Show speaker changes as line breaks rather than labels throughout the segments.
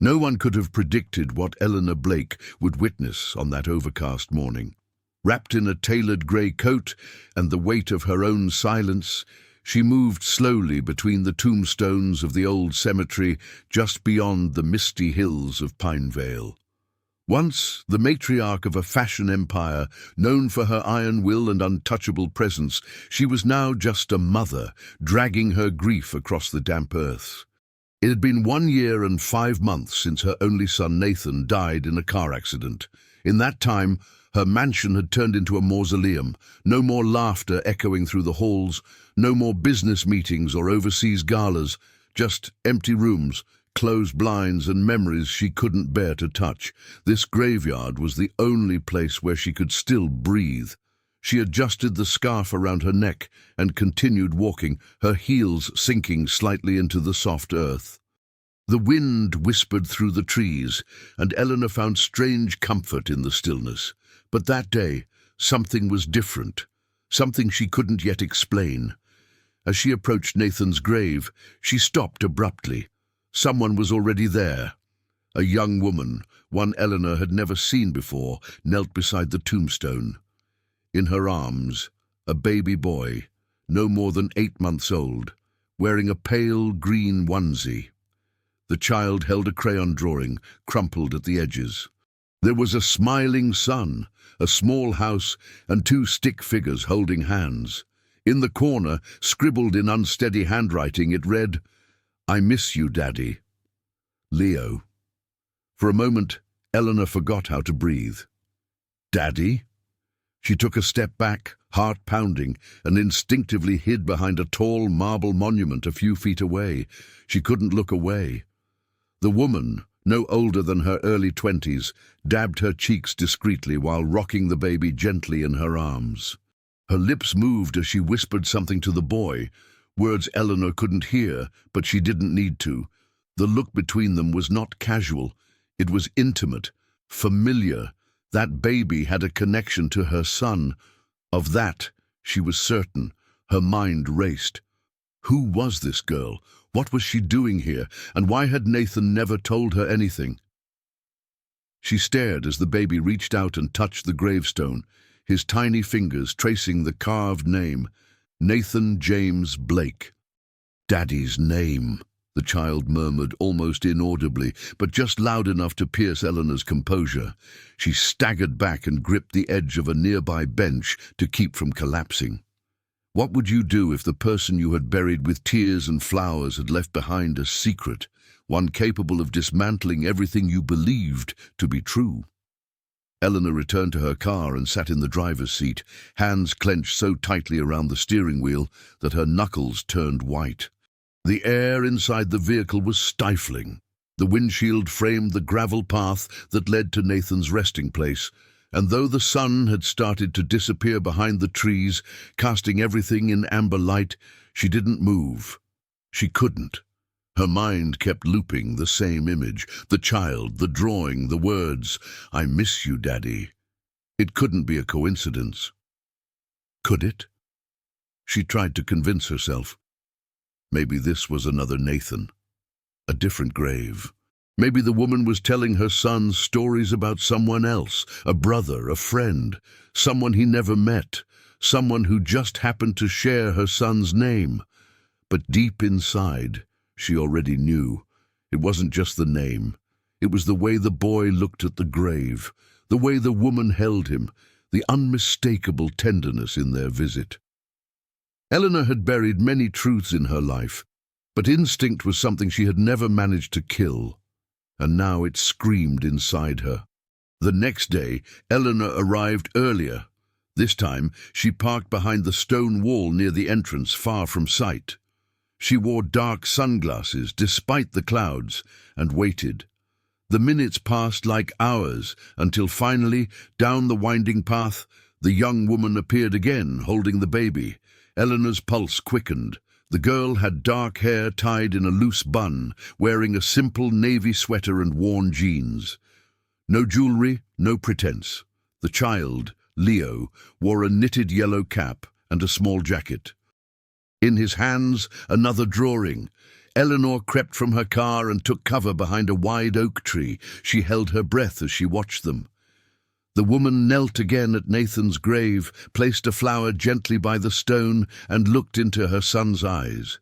No one could have predicted what Eleanor Blake would witness on that overcast morning. Wrapped in a tailored grey coat and the weight of her own silence, she moved slowly between the tombstones of the old cemetery just beyond the misty hills of Pinevale. Once the matriarch of a fashion empire, known for her iron will and untouchable presence, she was now just a mother, dragging her grief across the damp earth. It had been 1 year and 5 months since her only son Nathan died in a car accident. In that time, her mansion had turned into a mausoleum. No more laughter echoing through the halls, no more business meetings or overseas galas, just empty rooms, closed blinds and memories she couldn't bear to touch. This graveyard was the only place where she could still breathe. She adjusted the scarf around her neck and continued walking, her heels sinking slightly into the soft earth. The wind whispered through the trees, and Eleanor found strange comfort in the stillness. But that day, something was different, something she couldn't yet explain. As she approached Nathan's grave, she stopped abruptly. Someone was already there. A young woman, one Eleanor had never seen before, knelt beside the tombstone. In her arms, a baby boy, no more than 8 months old, wearing a pale green onesie. The child held a crayon drawing, crumpled at the edges. There was a smiling sun, a small house, and 2 stick figures holding hands. In the corner, scribbled in unsteady handwriting, it read, "I miss you, Daddy. Leo." For a moment, Eleanor forgot how to breathe. Daddy? She took a step back, heart pounding, and instinctively hid behind a tall marble monument a few feet away. She couldn't look away. The woman, no older than her early 20s, dabbed her cheeks discreetly while rocking the baby gently in her arms. Her lips moved as she whispered something to the boy, words Eleanor couldn't hear, but she didn't need to. The look between them was not casual. It was intimate, familiar. That baby had a connection to her son. Of that, she was certain. Her mind raced. Who was this girl? What was she doing here? And why had Nathan never told her anything? She stared as the baby reached out and touched the gravestone, his tiny fingers tracing the carved name, Nathan James Blake. Daddy's name, the child murmured almost inaudibly, but just loud enough to pierce Eleanor's composure. She staggered back and gripped the edge of a nearby bench to keep from collapsing. What would you do if the person you had buried with tears and flowers had left behind a secret, one capable of dismantling everything you believed to be true? Eleanor returned to her car and sat in the driver's seat, hands clenched so tightly around the steering wheel that her knuckles turned white. The air inside the vehicle was stifling. The windshield framed the gravel path that led to Nathan's resting place, and though the sun had started to disappear behind the trees, casting everything in amber light, she didn't move. She couldn't. Her mind kept looping the same image, the child, the drawing, the words, "I miss you, Daddy." It couldn't be a coincidence. Could it? She tried to convince herself. Maybe this was another Nathan, a different grave. Maybe the woman was telling her son stories about someone else, a brother, a friend, someone he never met, someone who just happened to share her son's name. But deep inside, she already knew. It wasn't just the name. It was the way the boy looked at the grave, the way the woman held him, the unmistakable tenderness in their visit. Eleanor had buried many truths in her life, but instinct was something she had never managed to kill, and now it screamed inside her. The next day, Eleanor arrived earlier. This time, she parked behind the stone wall near the entrance, far from sight. She wore dark sunglasses despite the clouds and waited. The minutes passed like hours until finally, down the winding path, the young woman appeared again, holding the baby. Eleanor's pulse quickened. The girl had dark hair tied in a loose bun, wearing a simple navy sweater and worn jeans. No jewelry, no pretense. The child, Leo, wore a knitted yellow cap and a small jacket. In his hands, another drawing. Eleanor crept from her car and took cover behind a wide oak tree. She held her breath as she watched them. The woman knelt again at Nathan's grave, placed a flower gently by the stone, and looked into her son's eyes.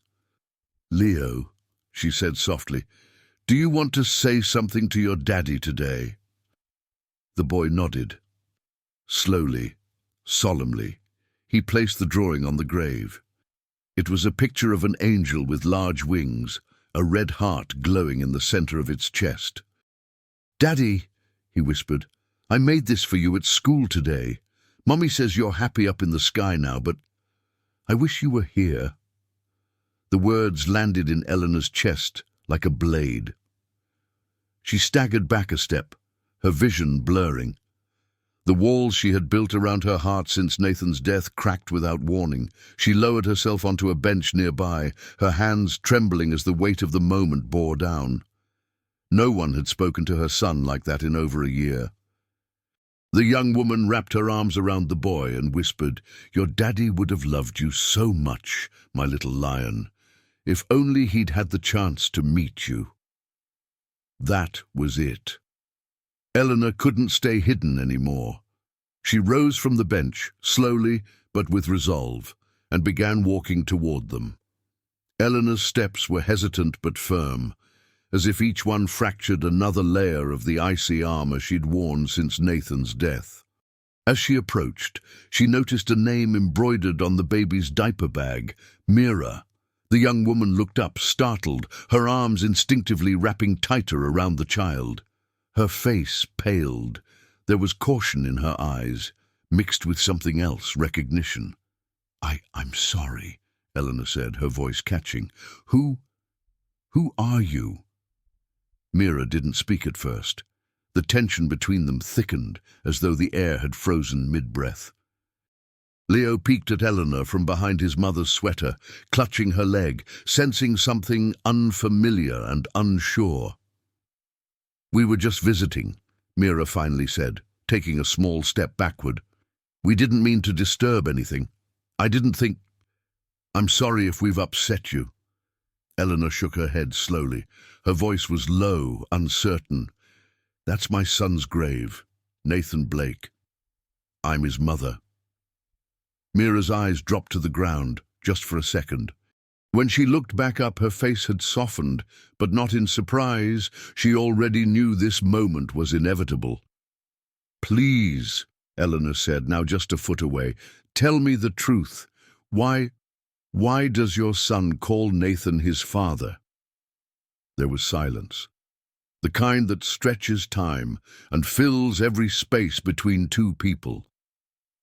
"Leo," she said softly, "do you want to say something to your daddy today?" The boy nodded. Slowly, solemnly, he placed the drawing on the grave. It was a picture of an angel with large wings, a red heart glowing in the center of its chest. "Daddy," he whispered, "I made this for you at school today. Mommy says you're happy up in the sky now, but I wish you were here." The words landed in Eleanor's chest like a blade. She staggered back a step, her vision blurring. The walls she had built around her heart since Nathan's death cracked without warning. She lowered herself onto a bench nearby, her hands trembling as the weight of the moment bore down. No one had spoken to her son like that in over a year. The young woman wrapped her arms around the boy and whispered, "Your daddy would have loved you so much, my little lion, if only he'd had the chance to meet you." That was it. Eleanor couldn't stay hidden anymore. She rose from the bench, slowly but with resolve, and began walking toward them. Eleanor's steps were hesitant but firm, as if each one fractured another layer of the icy armor she'd worn since Nathan's death. As she approached, she noticed a name embroidered on the baby's diaper bag, Mira. The young woman looked up, startled, her arms instinctively wrapping tighter around the child. Her face paled. There was caution in her eyes, mixed with something else, recognition. I'm sorry," Eleanor said, her voice catching. Who are you?" Mira didn't speak at first. The tension between them thickened, as though the air had frozen mid-breath. Leo peeked at Eleanor from behind his mother's sweater, clutching her leg, sensing something unfamiliar and unsure. "We were just visiting," Mira finally said, taking a small step backward. "We didn't mean to disturb anything. I didn't think... I'm sorry if we've upset you." Eleanor shook her head slowly. Her voice was low, uncertain. "That's my son's grave, Nathan Blake. I'm his mother." Mira's eyes dropped to the ground, just for a second. When she looked back up, her face had softened, but not in surprise. She already knew this moment was inevitable. "Please," Eleanor said, now just a foot away, "tell me the truth. Why does your son call Nathan his father?" There was silence, the kind that stretches time and fills every space between two people.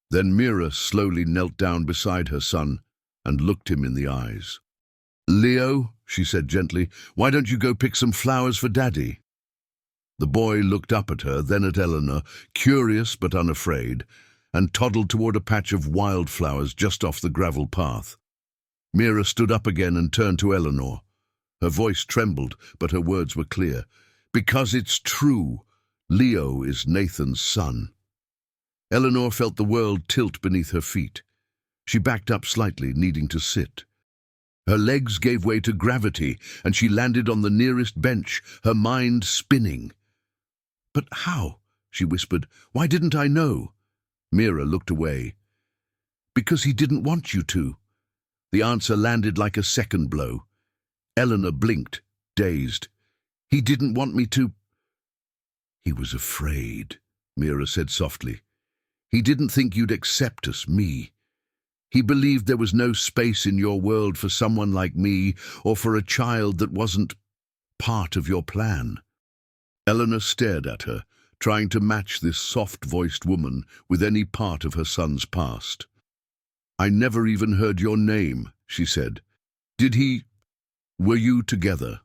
Then Mira slowly knelt down beside her son and looked him in the eyes. "Leo," she said gently, "why don't you go pick some flowers for Daddy?" The boy looked up at her, then at Eleanor, curious but unafraid, and toddled toward a patch of wildflowers just off the gravel path. Mira stood up again and turned to Eleanor. Her voice trembled, but her words were clear. "Because it's true. Leo is Nathan's son." Eleanor felt the world tilt beneath her feet. She backed up slightly, needing to sit. Her legs gave way to gravity, and she landed on the nearest bench, her mind spinning. "But how?" she whispered. "Why didn't I know?" Mira looked away. "Because he didn't want you to." The answer landed like a second blow. Eleanor blinked, dazed. "He didn't want me to—" "He was afraid," Mira said softly. "He didn't think you'd accept us, me. He believed there was no space in your world for someone like me or for a child that wasn't part of your plan." Eleanor stared at her, trying to match this soft-voiced woman with any part of her son's past. "I never even heard your name," she said. Were you together?"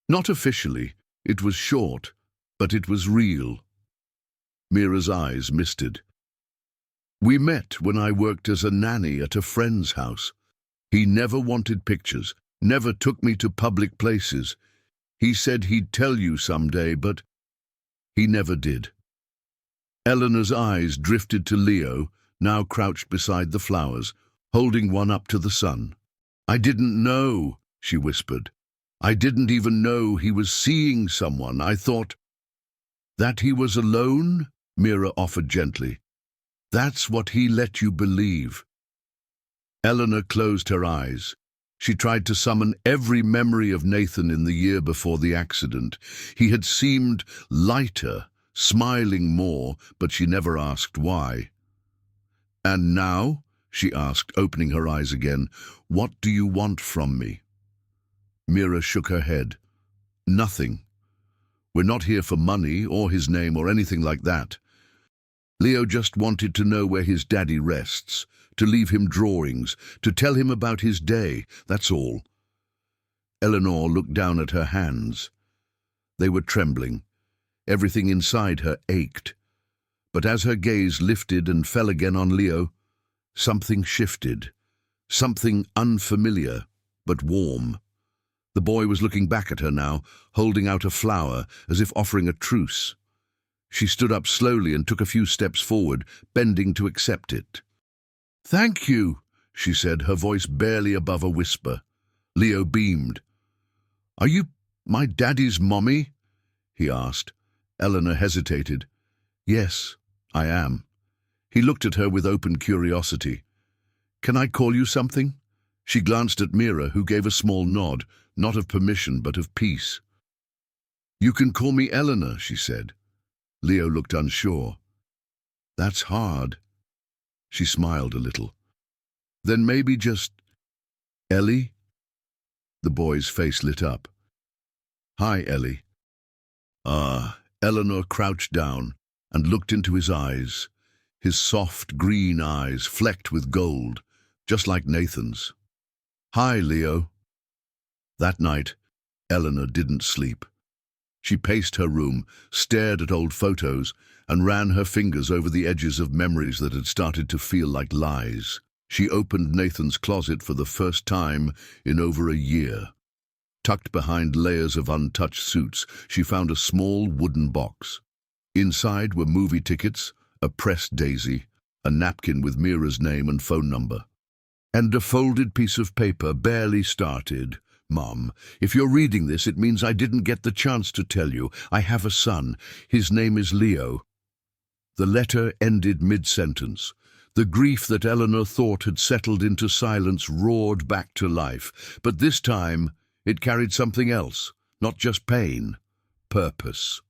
"Not officially. It was short, but it was real." Mira's eyes misted. "We met when I worked as a nanny at a friend's house. He never wanted pictures, never took me to public places. He said he'd tell you someday, but he never did." Eleanor's eyes drifted to Leo, now crouched beside the flowers, holding one up to the sun. "I didn't know," she whispered. I didn't even know he was seeing someone. I thought that he was alone, Mira offered gently. That's what he let you believe. Eleanor closed her eyes. She tried to summon every memory of Nathan in the year before the accident. He had seemed lighter, smiling more, but she never asked why. And now, she asked, opening her eyes again, what do you want from me? Mira shook her head. Nothing. We're not here for money or his name or anything like that. Leo just wanted to know where his daddy rests, to leave him drawings, to tell him about his day, that's all. Eleanor looked down at her hands. They were trembling. Everything inside her ached. But as her gaze lifted and fell again on Leo, something shifted. Something unfamiliar, but warm. The boy was looking back at her now, holding out a flower, as if offering a truce. She stood up slowly and took a few steps forward, bending to accept it. "Thank you," she said, her voice barely above a whisper. Leo beamed. "Are you my daddy's mommy?" he asked. Eleanor hesitated. "Yes, I am." He looked at her with open curiosity. "Can I call you something?" She glanced at Mira, who gave a small nod, not of permission but of peace. "You can call me Eleanor," she said. Leo looked unsure. "That's hard." She smiled a little. "Then maybe just Ellie?" The boy's face lit up. "Hi, Ellie." Eleanor crouched down and looked into his eyes, his soft green eyes flecked with gold, just like Nathan's. "Hi, Leo." That night, Eleanor didn't sleep. She paced her room, stared at old photos, and ran her fingers over the edges of memories that had started to feel like lies. She opened Nathan's closet for the first time in over a year. Tucked behind layers of untouched suits, she found a small wooden box. Inside were movie tickets, a pressed daisy, a napkin with Mira's name and phone number, and a folded piece of paper barely started. "Mom, if you're reading this, it means I didn't get the chance to tell you. I have a son. His name is Leo." The letter ended mid-sentence. The grief that Eleanor thought had settled into silence roared back to life, but this time it carried something else, not just pain, purpose.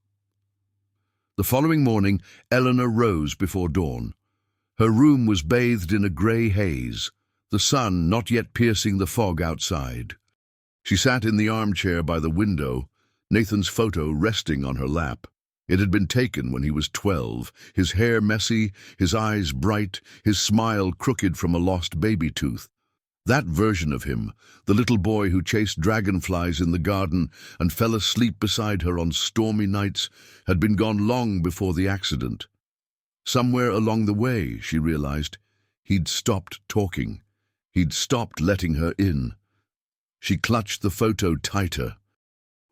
The following morning, Eleanor rose before dawn. Her room was bathed in a grey haze, the sun not yet piercing the fog outside. She sat in the armchair by the window, Nathan's photo resting on her lap. It had been taken when he was 12, his hair messy, his eyes bright, his smile crooked from a lost baby tooth. That version of him, the little boy who chased dragonflies in the garden and fell asleep beside her on stormy nights, had been gone long before the accident. Somewhere along the way, she realized, he'd stopped talking. He'd stopped letting her in. She clutched the photo tighter.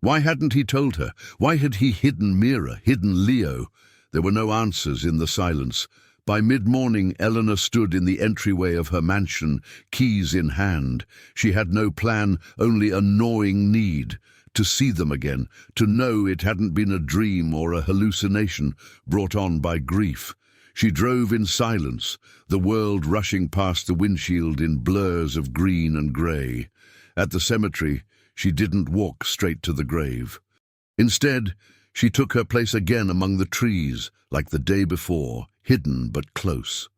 Why hadn't he told her? Why had he hidden Mira, hidden Leo? There were no answers in the silence. By mid-morning, Eleanor stood in the entryway of her mansion, keys in hand. She had no plan, only a gnawing need. To see them again, to know it hadn't been a dream or a hallucination brought on by grief. She drove in silence, the world rushing past the windshield in blurs of green and grey. At the cemetery, she didn't walk straight to the grave. Instead, she took her place again among the trees, like the day before, hidden but close.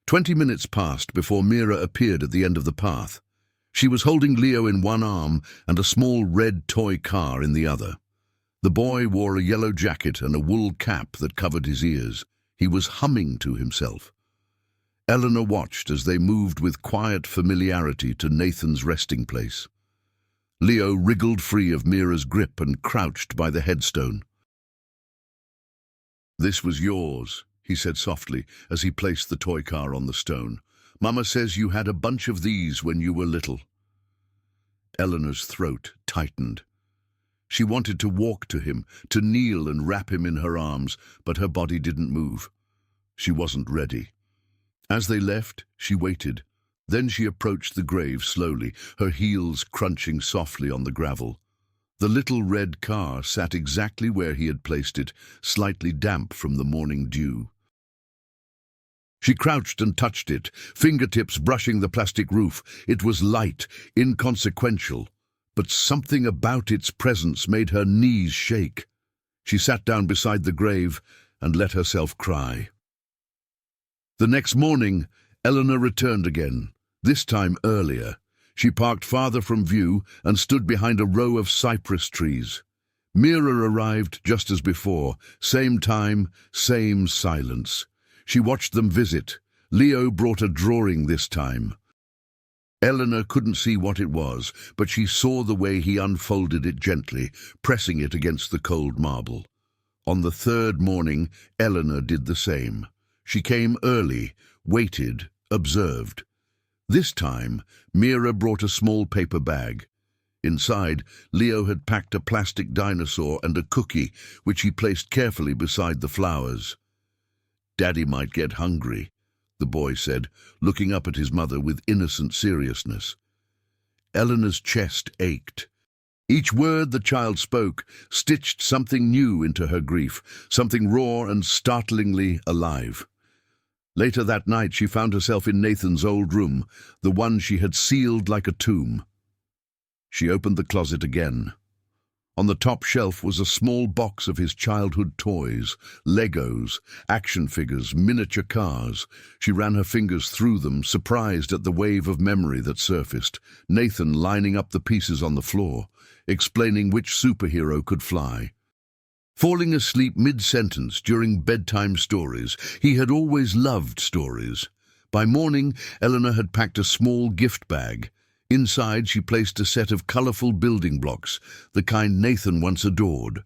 20 minutes passed before Mira appeared at the end of the path. She was holding Leo in one arm and a small red toy car in the other. The boy wore a yellow jacket and a wool cap that covered his ears. He was humming to himself. Eleanor watched as they moved with quiet familiarity to Nathan's resting place. Leo wriggled free of Mira's grip and crouched by the headstone. "This was yours," he said softly as he placed the toy car on the stone. "Mama says you had a bunch of these when you were little." Eleanor's throat tightened. She wanted to walk to him, to kneel and wrap him in her arms, but her body didn't move. She wasn't ready. As they left, she waited, Then she approached the grave slowly, her heels crunching softly on the gravel. The little red car sat exactly where he had placed it, slightly damp from the morning dew. She crouched and touched it, fingertips brushing the plastic roof. It was light, inconsequential, but something about its presence made her knees shake. She sat down beside the grave and let herself cry. The next morning, Eleanor returned again, this time earlier. She parked farther from view and stood behind a row of cypress trees. Mira arrived just as before, same time, same silence. She watched them visit. Leo brought a drawing this time. Eleanor couldn't see what it was, but she saw the way he unfolded it gently, pressing it against the cold marble. On the third morning, Eleanor did the same. She came early, waited, observed. This time, Mira brought a small paper bag. Inside, Leo had packed a plastic dinosaur and a cookie, which he placed carefully beside the flowers. "Daddy might get hungry," the boy said, looking up at his mother with innocent seriousness. Eleanor's chest ached. Each word the child spoke stitched something new into her grief, something raw and startlingly alive. Later that night she found herself in Nathan's old room, the one she had sealed like a tomb. She opened the closet again. On the top shelf was a small box of his childhood toys, Legos, action figures, miniature cars. She ran her fingers through them, surprised at the wave of memory that surfaced, Nathan lining up the pieces on the floor, explaining which superhero could fly. Falling asleep mid-sentence during bedtime stories, he had always loved stories. By morning, Eleanor had packed a small gift bag. Inside, she placed a set of colourful building blocks, the kind Nathan once adored.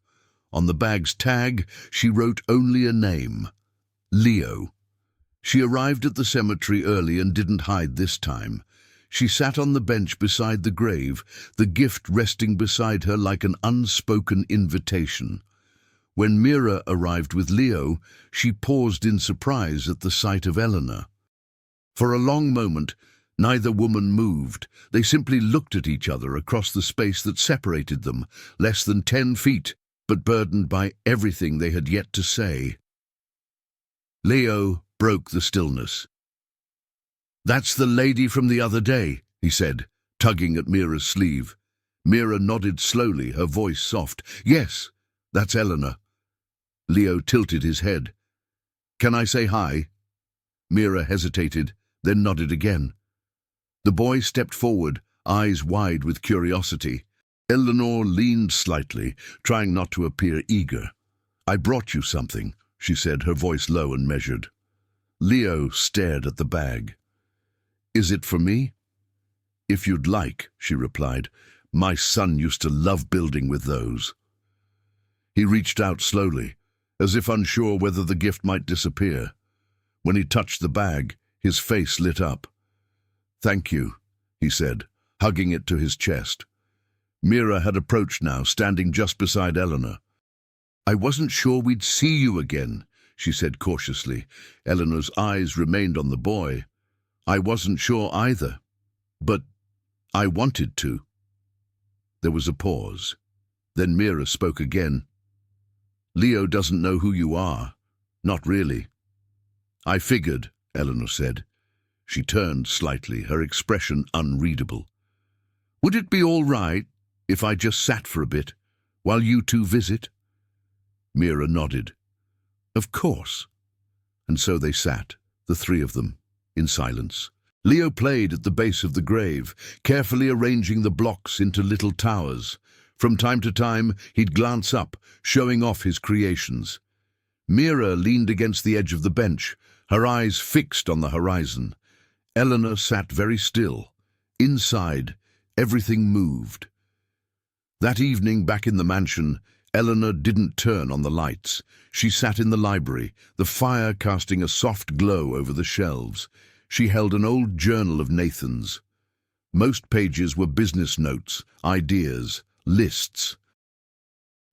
On the bag's tag, she wrote only a name: Leo. She arrived at the cemetery early and didn't hide this time. She sat on the bench beside the grave, the gift resting beside her like an unspoken invitation. When Mira arrived with Leo, she paused in surprise at the sight of Eleanor. For a long moment, neither woman moved. They simply looked at each other across the space that separated them, less than 10 feet, but burdened by everything they had yet to say. Leo broke the stillness. "That's the lady from the other day," he said, tugging at Mira's sleeve. Mira nodded slowly, her voice soft. "Yes, that's Eleanor." Leo tilted his head. "Can I say hi?" Mira hesitated, then nodded again. The boy stepped forward, eyes wide with curiosity. Eleanor leaned slightly, trying not to appear eager. "I brought you something," she said, her voice low and measured. Leo stared at the bag. "Is it for me?" "If you'd like," she replied. "My son used to love building with those." He reached out slowly, as if unsure whether the gift might disappear. When he touched the bag, his face lit up. "Thank you," he said, hugging it to his chest. Mira had approached now, standing just beside Eleanor. "I wasn't sure we'd see you again," she said cautiously. Eleanor's eyes remained on the boy. "I wasn't sure either, but I wanted to." There was a pause. Then Mira spoke again. "Leo doesn't know who you are. Not really." "I figured," Eleanor said. She turned slightly, her expression unreadable. "Would it be all right if I just sat for a bit, while you two visit?" Mira nodded. "Of course." And so they sat, the three of them, in silence. Leo played at the base of the grave, carefully arranging the blocks into little towers. From time to time, he'd glance up, showing off his creations. Mira leaned against the edge of the bench, her eyes fixed on the horizon. Eleanor sat very still. Inside, everything moved. That evening, back in the mansion, Eleanor didn't turn on the lights. She sat in the library, the fire casting a soft glow over the shelves. She held an old journal of Nathan's. Most pages were business notes, ideas, lists.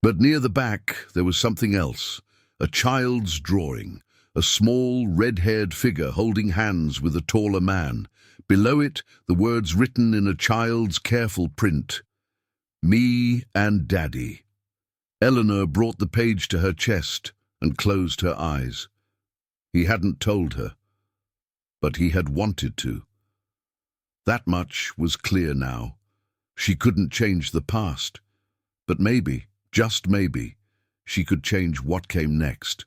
But near the back, there was something else, a child's drawing. A small, red-haired figure holding hands with a taller man, Below it, the words written in a child's careful print. Me and Daddy. Eleanor brought the page to her chest and closed her eyes. He hadn't told her, but he had wanted to. That much was clear now. She couldn't change the past, but maybe, just maybe, she could change what came next.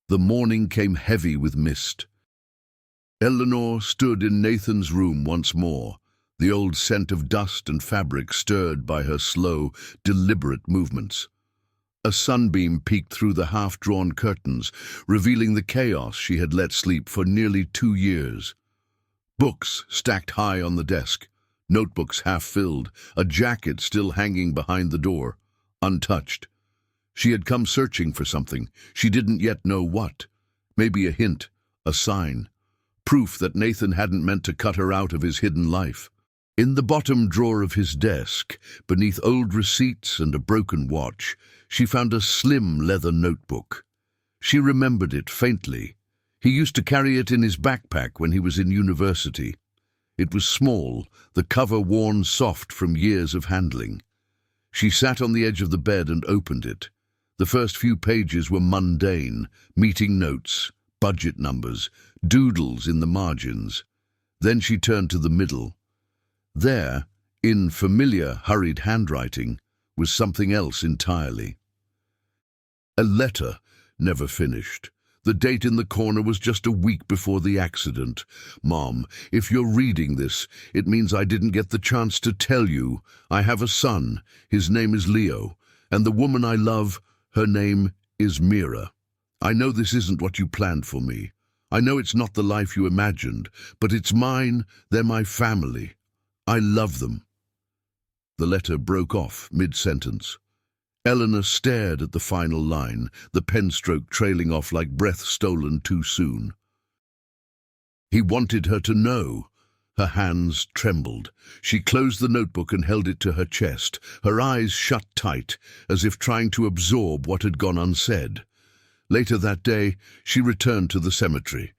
The morning came heavy with mist. Eleanor stood in Nathan's room once more, the old scent of dust and fabric stirred by her slow, deliberate movements. A sunbeam peeked through the half-drawn curtains, revealing the chaos she had let sleep for nearly 2 years. Books stacked high on the desk, notebooks half-filled, a jacket still hanging behind the door, untouched. She had come searching for something. She didn't yet know what. Maybe a hint, a sign, proof that Nathan hadn't meant to cut her out of his hidden life. In the bottom drawer of his desk, beneath old receipts and a broken watch, she found a slim leather notebook. She remembered it faintly. He used to carry it in his backpack when he was in university. It was small, the cover worn soft from years of handling. She sat on the edge of the bed and opened it. The first few pages were mundane, meeting notes, budget numbers, doodles in the margins. Then she turned to the middle. There, in familiar, hurried handwriting, was something else entirely. A letter, never finished. The date in the corner was just a week before the accident. Mom, if you're reading this, it means I didn't get the chance to tell you. I have a son. His name is Leo. And the woman I love, her name is Mira. I know this isn't what you planned for me. I know it's not the life you imagined, but it's mine. They're my family. I love them. The letter broke off mid-sentence. Eleanor stared at the final line, the pen stroke trailing off like breath stolen too soon. He wanted her to know. Her hands trembled. She closed the notebook and held it to her chest, her eyes shut tight, as if trying to absorb what had gone unsaid. Later that day, she returned to the cemetery.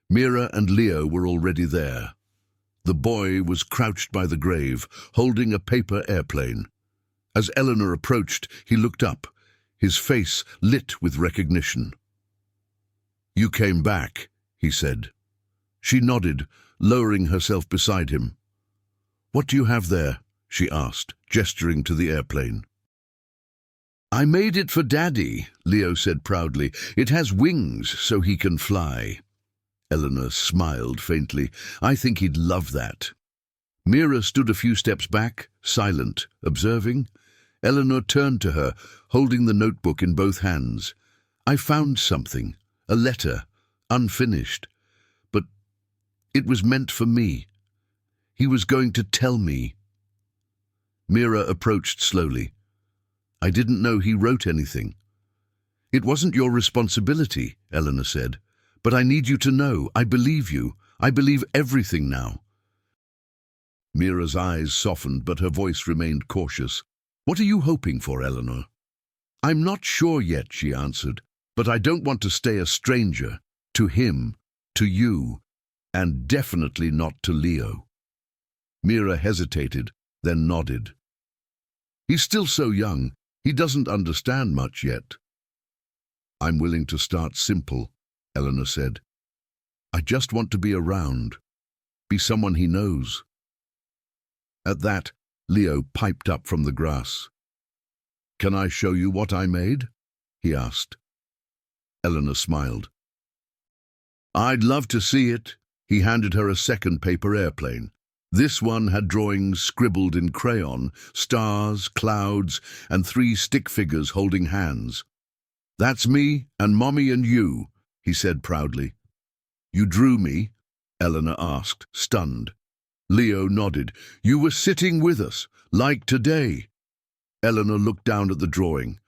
Mira and Leo were already there. The boy was crouched by the grave, holding a paper airplane. As Eleanor approached, he looked up, his face lit with recognition. "You came back," he said. She nodded, lowering herself beside him. "What do you have there?" she asked, gesturing to the airplane. "I made it for Daddy," Leo said proudly. "It has wings so he can fly." Eleanor smiled faintly. "I think he'd love that." Mira stood a few steps back, silent, observing. Eleanor turned to her, holding the notebook in both hands. "I found something, a letter, unfinished. But it was meant for me. He was going to tell me." Mira approached slowly. "I didn't know he wrote anything." "It wasn't your responsibility," Eleanor said. "But I need you to know. I believe you. I believe everything now." Mira's eyes softened, but her voice remained cautious. "What are you hoping for, Eleanor?" "I'm not sure yet," she answered, "but I don't want to stay a stranger. To him, to you, and definitely not to Leo." Mira hesitated, then nodded. "He's still so young. He doesn't understand much yet." "I'm willing to start simple," Eleanor said. "I just want to be around, be someone he knows." At that, Leo piped up from the grass. "Can I show you what I made?" he asked. Eleanor smiled. "I'd love to see it." He handed her a second paper airplane. This one had drawings scribbled in crayon, stars, clouds, and 3 stick figures holding hands. "That's me and Mommy and you," he said proudly. "You drew me?" Eleanor asked, stunned. Leo nodded. "You were sitting with us, like today." Eleanor looked down at the drawing.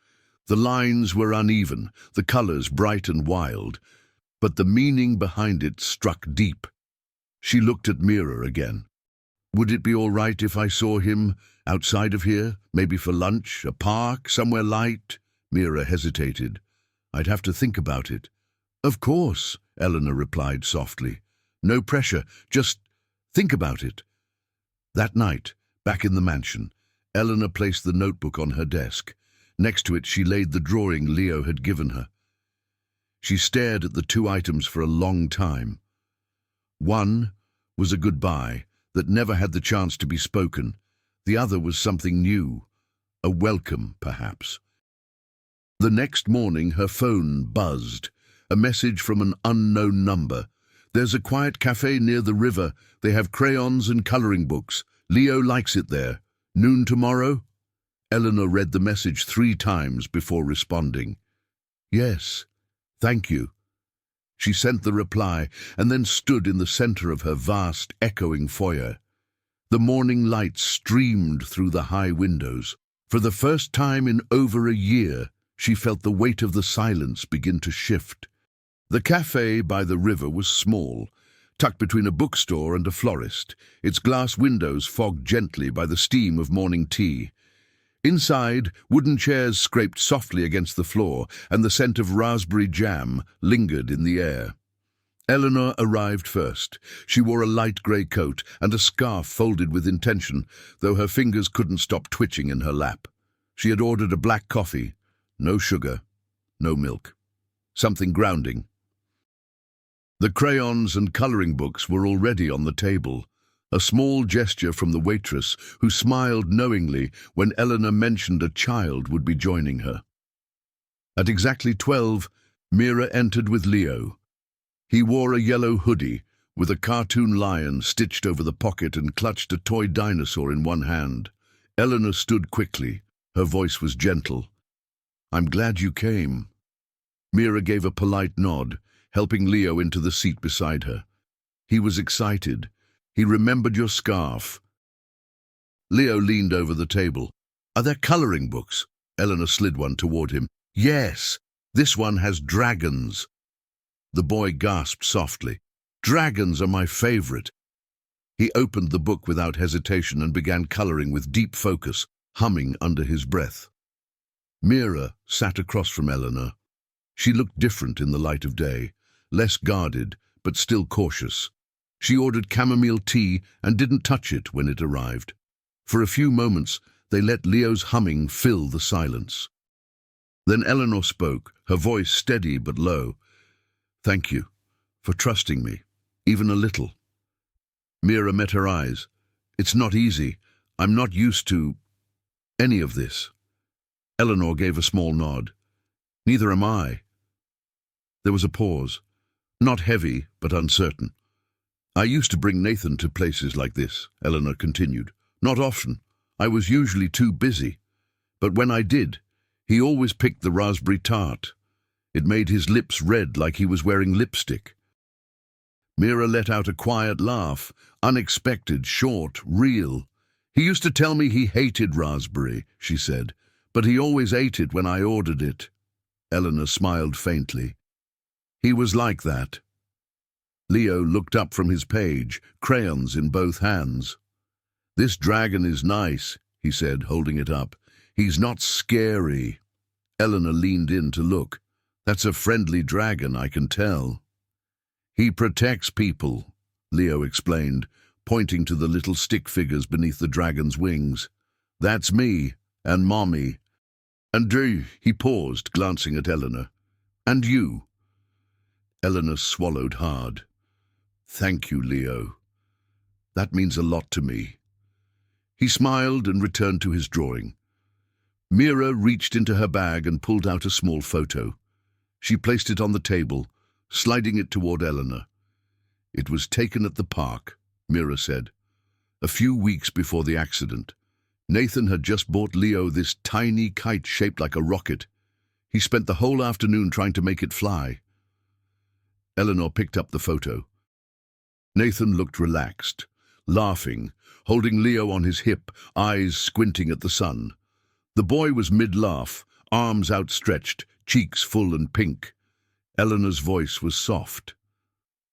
The lines were uneven, the colors bright and wild, but the meaning behind it struck deep. She looked at Mira again. "Would it be all right if I saw him outside of here, maybe for lunch, a park, somewhere light?" Mira hesitated. "I'd have to think about it." "Of course," Eleanor replied softly. No pressure, just think about it. That night, back in the mansion, Eleanor placed the notebook on her desk. Next to it, she laid the drawing Leo had given her. She stared at the two items for a long time. One was a goodbye that never had the chance to be spoken. The other was something new, a welcome, perhaps. The next morning, her phone buzzed, a message from an unknown number. "There's a quiet cafe near the river. They have crayons and coloring books. Leo likes it there. Noon tomorrow?" Eleanor read the message 3 times before responding. "Yes, thank you." She sent the reply and then stood in the center of her vast, echoing foyer. The morning light streamed through the high windows. For the first time in over a year, she felt the weight of the silence begin to shift. The cafe by the river was small, tucked between a bookstore and a florist, its glass windows fogged gently by the steam of morning tea. Inside, wooden chairs scraped softly against the floor, and the scent of raspberry jam lingered in the air. Eleanor arrived first. She wore a light grey coat and a scarf folded with intention, though her fingers couldn't stop twitching in her lap. She had ordered a black coffee, no sugar, no milk. Something grounding. The crayons and colouring books were already on the table, a small gesture from the waitress, who smiled knowingly when Eleanor mentioned a child would be joining her. At exactly 12, Mira entered with Leo. He wore a yellow hoodie, with a cartoon lion stitched over the pocket, and clutched a toy dinosaur in one hand. Eleanor stood quickly. Her voice was gentle. "I'm glad you came." Mira gave a polite nod, helping Leo into the seat beside her. He was excited. He remembered your scarf. Leo leaned over the table. "Are there colouring books?" Eleanor slid one toward him. "Yes, this one has dragons." The boy gasped softly. "Dragons are my favorite." He opened the book without hesitation and began coloring with deep focus, humming under his breath. Mira sat across from Eleanor. She looked different in the light of day, less guarded, but still cautious. She ordered chamomile tea and didn't touch it when it arrived. For a few moments, they let Leo's humming fill the silence. Then Eleanor spoke, her voice steady but low. "Thank you for trusting me, even a little." Mira met her eyes. "It's not easy. I'm not used to any of this." Eleanor gave a small nod. "Neither am I." There was a pause, not heavy but uncertain. "I used to bring Nathan to places like this," Eleanor continued. "Not often. I was usually too busy. But when I did, he always picked the raspberry tart. It made his lips red like he was wearing lipstick." Mira let out a quiet laugh, unexpected, short, real. "He used to tell me he hated raspberry," she said, "but he always ate it when I ordered it." Eleanor smiled faintly. "He was like that." Leo looked up from his page, crayons in both hands. "This dragon is nice," he said, holding it up. "He's not scary." Eleanor leaned in to look. "That's a friendly dragon, I can tell." "He protects people," Leo explained, pointing to the little stick figures beneath the dragon's wings. "That's me, and Mommy. And he paused, glancing at Eleanor. "And you?" Eleanor swallowed hard. "Thank you, Leo. That means a lot to me." He smiled and returned to his drawing. Mira reached into her bag and pulled out a small photo. She placed it on the table, sliding it toward Eleanor. "It was taken at the park," Mira said, "a few weeks before the accident. Nathan had just bought Leo this tiny kite shaped like a rocket. He spent the whole afternoon trying to make it fly." Eleanor picked up the photo. Nathan looked relaxed, laughing, holding Leo on his hip, eyes squinting at the sun. The boy was mid-laugh, arms outstretched, cheeks full and pink. Eleanor's voice was soft.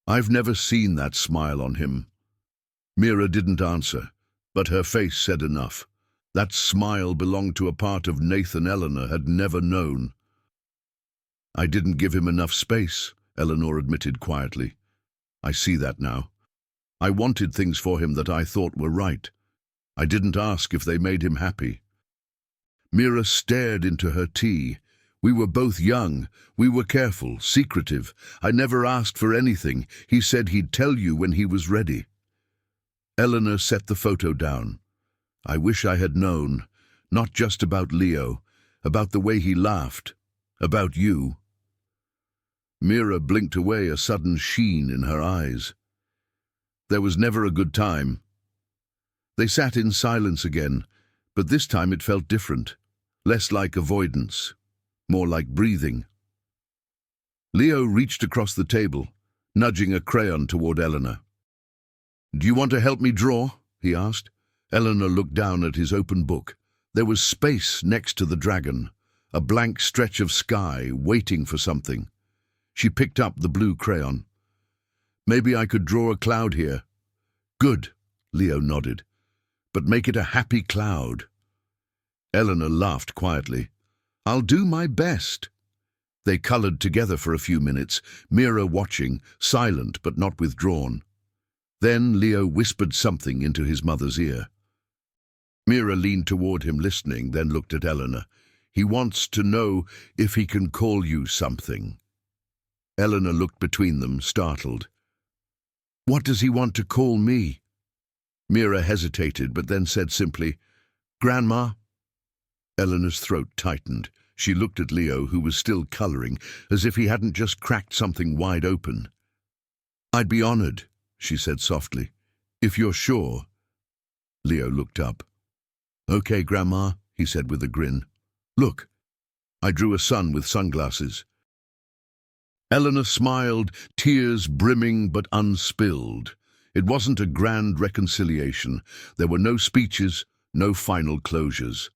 "I've never seen that smile on him." Mira didn't answer, but her face said enough. That smile belonged to a part of Nathan Eleanor had never known. "I didn't give him enough space," Eleanor admitted quietly. I see that now. I wanted things for him that I thought were right. I didn't ask if they made him happy. Mira stared into her tea. We were both young. We were careful, secretive. I never asked for anything. He said he'd tell you when he was ready. Eleanor set the photo down. I wish I had known, not just about Leo, about the way he laughed, about you. Mira blinked away, a sudden sheen in her eyes. There was never a good time. They sat in silence again, but this time it felt different, less like avoidance, more like breathing. Leo reached across the table, nudging a crayon toward Eleanor. "Do you want to help me draw?" he asked. Eleanor looked down at his open book. There was space next to the dragon, a blank stretch of sky waiting for something. She picked up the blue crayon. "Maybe I could draw a cloud here." "Good," Leo nodded. "But make it a happy cloud." Eleanor laughed quietly. "I'll do my best." They colored together for a few minutes, Mira watching, silent but not withdrawn. Then Leo whispered something into his mother's ear. Mira leaned toward him, listening, then looked at Eleanor. "He wants to know if he can call you something." Eleanor looked between them, startled. "What does he want to call me?" Mira hesitated, but then said simply, "Grandma." Eleanor's throat tightened. She looked at Leo, who was still coloring, as if he hadn't just cracked something wide open. "I'd be honored," she said softly, "if you're sure." Leo looked up. "Okay, Grandma," he said with a grin. "Look, I drew a sun with sunglasses." Eleanor smiled, tears brimming but unspilled. It wasn't a grand reconciliation. There were no speeches, no final closures.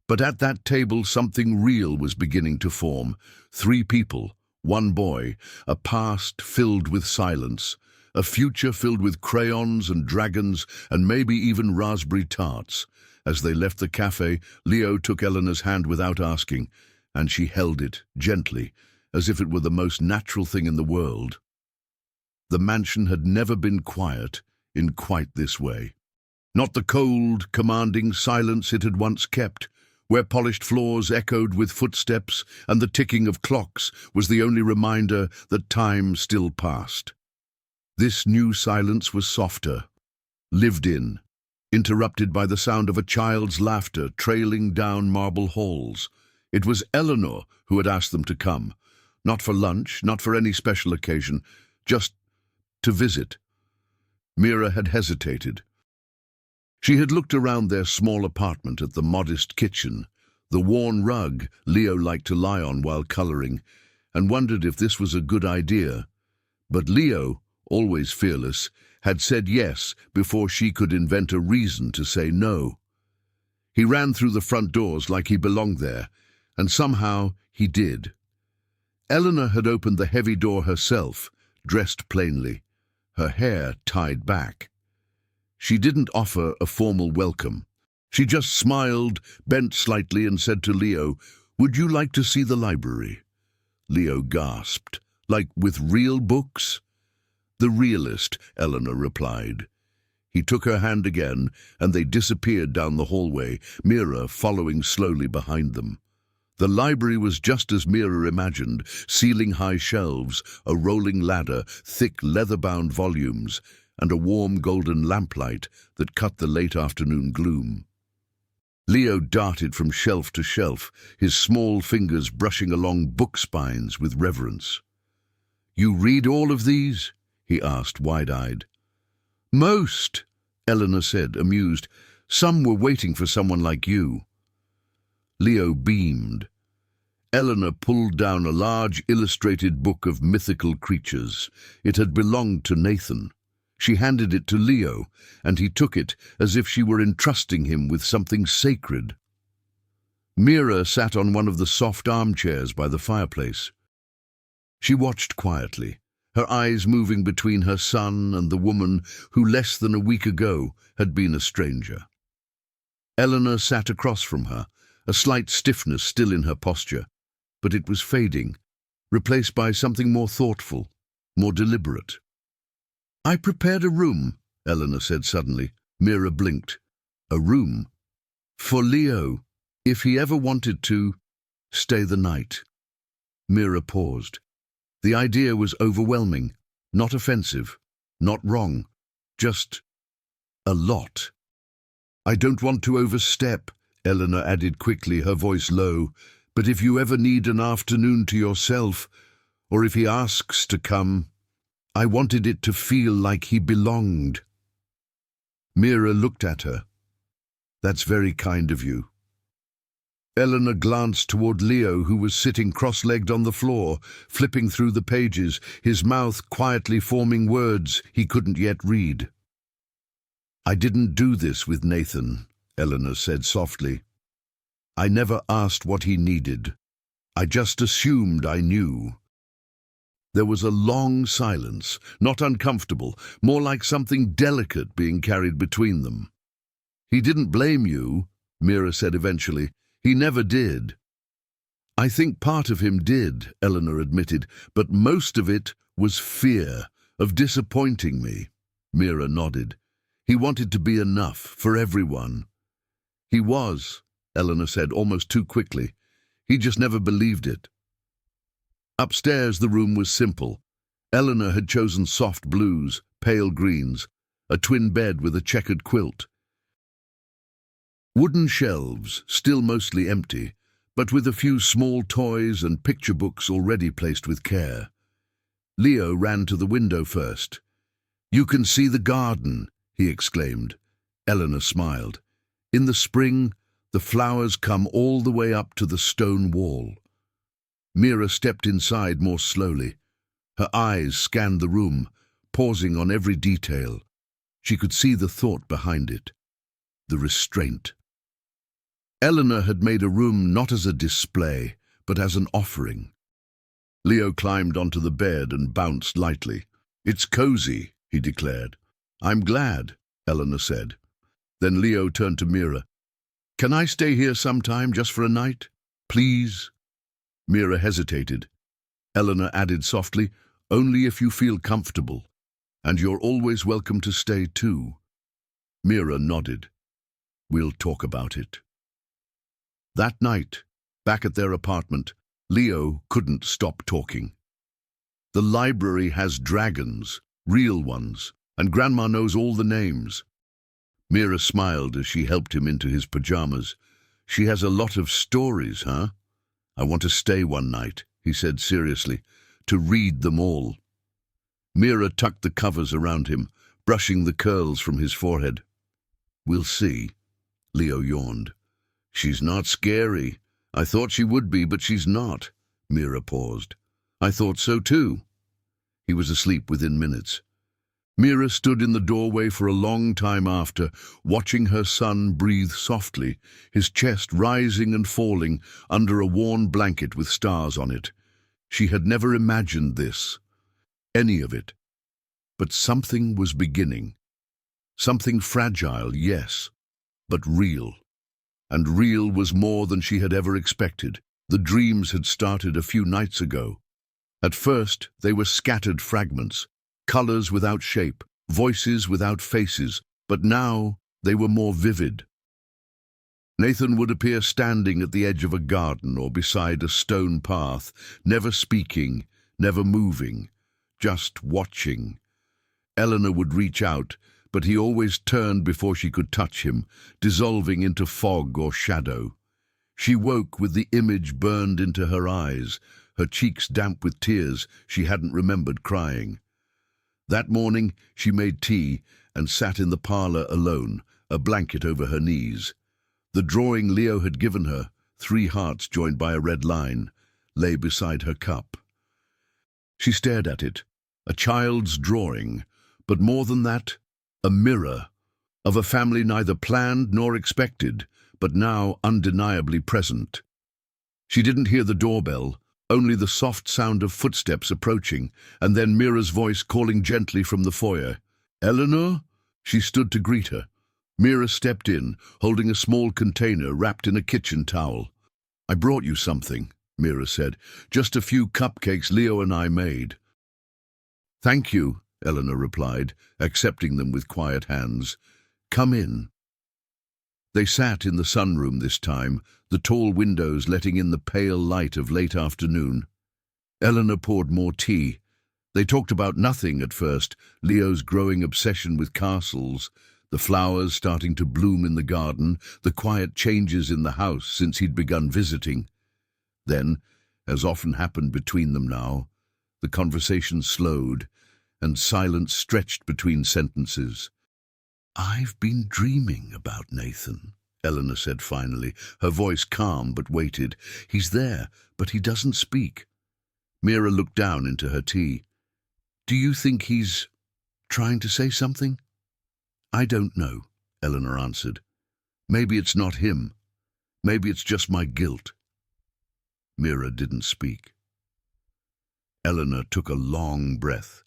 But at that table something real was beginning to form. 3 people, 1 boy, a past filled with silence, a future filled with crayons and dragons and maybe even raspberry tarts. As they left the cafe, Leo took Eleanor's hand without asking, and she held it gently, as if it were the most natural thing in the world. The mansion had never been quiet in quite this way. Not the cold, commanding silence it had once kept, where polished floors echoed with footsteps and the ticking of clocks was the only reminder that time still passed. This new silence was softer, lived in, interrupted by the sound of a child's laughter trailing down marble halls. It was Eleanor who had asked them to come, not for lunch, not for any special occasion, just to visit. Mira had hesitated. She had looked around their small apartment at the modest kitchen, the worn rug Leo liked to lie on while coloring, and wondered if this was a good idea. But Leo, always fearless, had said yes before she could invent a reason to say no. He ran through the front doors like he belonged there, and somehow he did. Eleanor had opened the heavy door herself, dressed plainly, her hair tied back. She didn't offer a formal welcome. She just smiled, bent slightly, and said to Leo, "Would you like to see the library?" Leo gasped. "Like with real books?" "The realist," Eleanor replied. He took her hand again, and they disappeared down the hallway, Mira following slowly behind them. The library was just as Mira imagined, ceiling-high shelves, a rolling ladder, thick leather-bound volumes, and a warm golden lamplight that cut the late afternoon gloom. Leo darted from shelf to shelf, his small fingers brushing along book spines with reverence. "You read all of these?" he asked, wide-eyed. "Most," Eleanor said, amused. "Some were waiting for someone like you." Leo beamed. Eleanor pulled down a large illustrated book of mythical creatures. It had belonged to Nathan. She handed it to Leo, and he took it as if she were entrusting him with something sacred. Mira sat on one of the soft armchairs by the fireplace. She watched quietly, her eyes moving between her son and the woman who less than a week ago had been a stranger. Eleanor sat across from her, a slight stiffness still in her posture, but it was fading, replaced by something more thoughtful, more deliberate. I prepared a room, Eleanor said suddenly. Mira blinked. A room? For Leo, if he ever wanted to stay the night. Mira paused. The idea was overwhelming, not offensive, not wrong, just a lot. I don't want to overstep, Eleanor added quickly, her voice low, but if you ever need an afternoon to yourself, or if he asks to come, I wanted it to feel like he belonged. Mira looked at her. That's very kind of you. Eleanor glanced toward Leo, who was sitting cross-legged on the floor, flipping through the pages, his mouth quietly forming words he couldn't yet read. I didn't do this with Nathan, Eleanor said softly. I never asked what he needed. I just assumed I knew. There was a long silence, not uncomfortable, more like something delicate being carried between them. He didn't blame you, Mira said eventually. He never did. I think part of him did, Eleanor admitted, but most of it was fear of disappointing me. Mira nodded. He wanted to be enough for everyone. He was, Eleanor said almost too quickly. He just never believed it. Upstairs the room was simple. Eleanor had chosen soft blues, pale greens, a twin bed with a checkered quilt. Wooden shelves, still mostly empty, but with a few small toys and picture books already placed with care. Leo ran to the window first. You can see the garden, he exclaimed. Eleanor smiled. In the spring, the flowers come all the way up to the stone wall. Mira stepped inside more slowly. Her eyes scanned the room, pausing on every detail. She could see the thought behind it, the restraint. Eleanor had made a room not as a display, but as an offering. Leo climbed onto the bed and bounced lightly. It's cozy, he declared. I'm glad, Eleanor said. Then Leo turned to Mira. Can I stay here sometime, just for a night? Please? Mira hesitated. Eleanor added softly, only if you feel comfortable. And you're always welcome to stay too. Mira nodded. We'll talk about it. That night, back at their apartment, Leo couldn't stop talking. The library has dragons, real ones, and Grandma knows all the names. Mira smiled as she helped him into his pajamas. She has a lot of stories, huh? I want to stay one night, he said seriously, to read them all. Mira tucked the covers around him, brushing the curls from his forehead. We'll see, Leo yawned. She's not scary. I thought she would be, but she's not. Mira paused. I thought so too. He was asleep within minutes. Mira stood in the doorway for a long time after, watching her son breathe softly, his chest rising and falling under a worn blanket with stars on it. She had never imagined this, any of it. But something was beginning. Something fragile, yes, but real. And real was more than she had ever expected. The dreams had started a few nights ago. At first, they were scattered fragments, colors without shape, voices without faces, but now they were more vivid. Nathan would appear standing at the edge of a garden or beside a stone path, never speaking, never moving, just watching. Eleanor would reach out, but he always turned before she could touch him, dissolving into fog or shadow. She woke with the image burned into her eyes, her cheeks damp with tears she hadn't remembered crying. That morning she made tea and sat in the parlor alone, a blanket over her knees. The drawing Leo had given her, 3 hearts joined by a red line, lay beside her cup. She stared at it, a child's drawing, but more than that, a mirror of a family neither planned nor expected, but now undeniably present. She didn't hear the doorbell, only the soft sound of footsteps approaching, and then Mira's voice calling gently from the foyer. Eleanor? She stood to greet her. Mira stepped in, holding a small container wrapped in a kitchen towel. I brought you something, Mira said. Just a few cupcakes Leo and I made. Thank you, Eleanor replied, accepting them with quiet hands. "Come in." They sat in the sunroom this time, the tall windows letting in the pale light of late afternoon. Eleanor poured more tea. They talked about nothing at first, Leo's growing obsession with castles, the flowers starting to bloom in the garden, the quiet changes in the house since he'd begun visiting. Then, as often happened between them now, the conversation slowed, and silence stretched between sentences. "I've been dreaming about Nathan," Eleanor said finally, her voice calm but weighted. "He's there, but he doesn't speak." Mira looked down into her tea. "Do you think he's trying to say something?" "I don't know," Eleanor answered. "Maybe it's not him. Maybe it's just my guilt." Mira didn't speak. Eleanor took a long breath,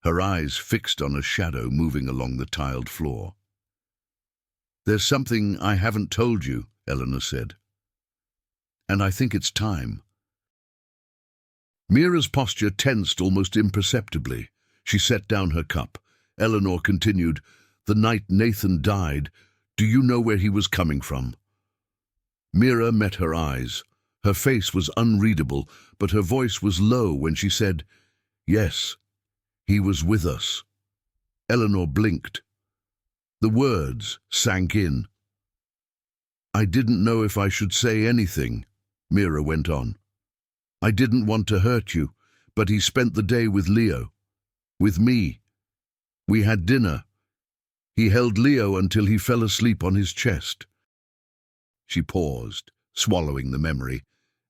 her eyes fixed on a shadow moving along the tiled floor. "There's something I haven't told you," Eleanor said. "And I think it's time." Mira's posture tensed almost imperceptibly. She set down her cup. Eleanor continued, "The night Nathan died, do you know where he was coming from?" Mira met her eyes. Her face was unreadable, but her voice was low when she said, "Yes, he was with us." Eleanor blinked. The words sank in. "I didn't know if I should say anything," Mira went on. "I didn't want to hurt you, but he spent the day with Leo. With me. We had dinner. He held Leo until he fell asleep on his chest." She paused, swallowing the memory.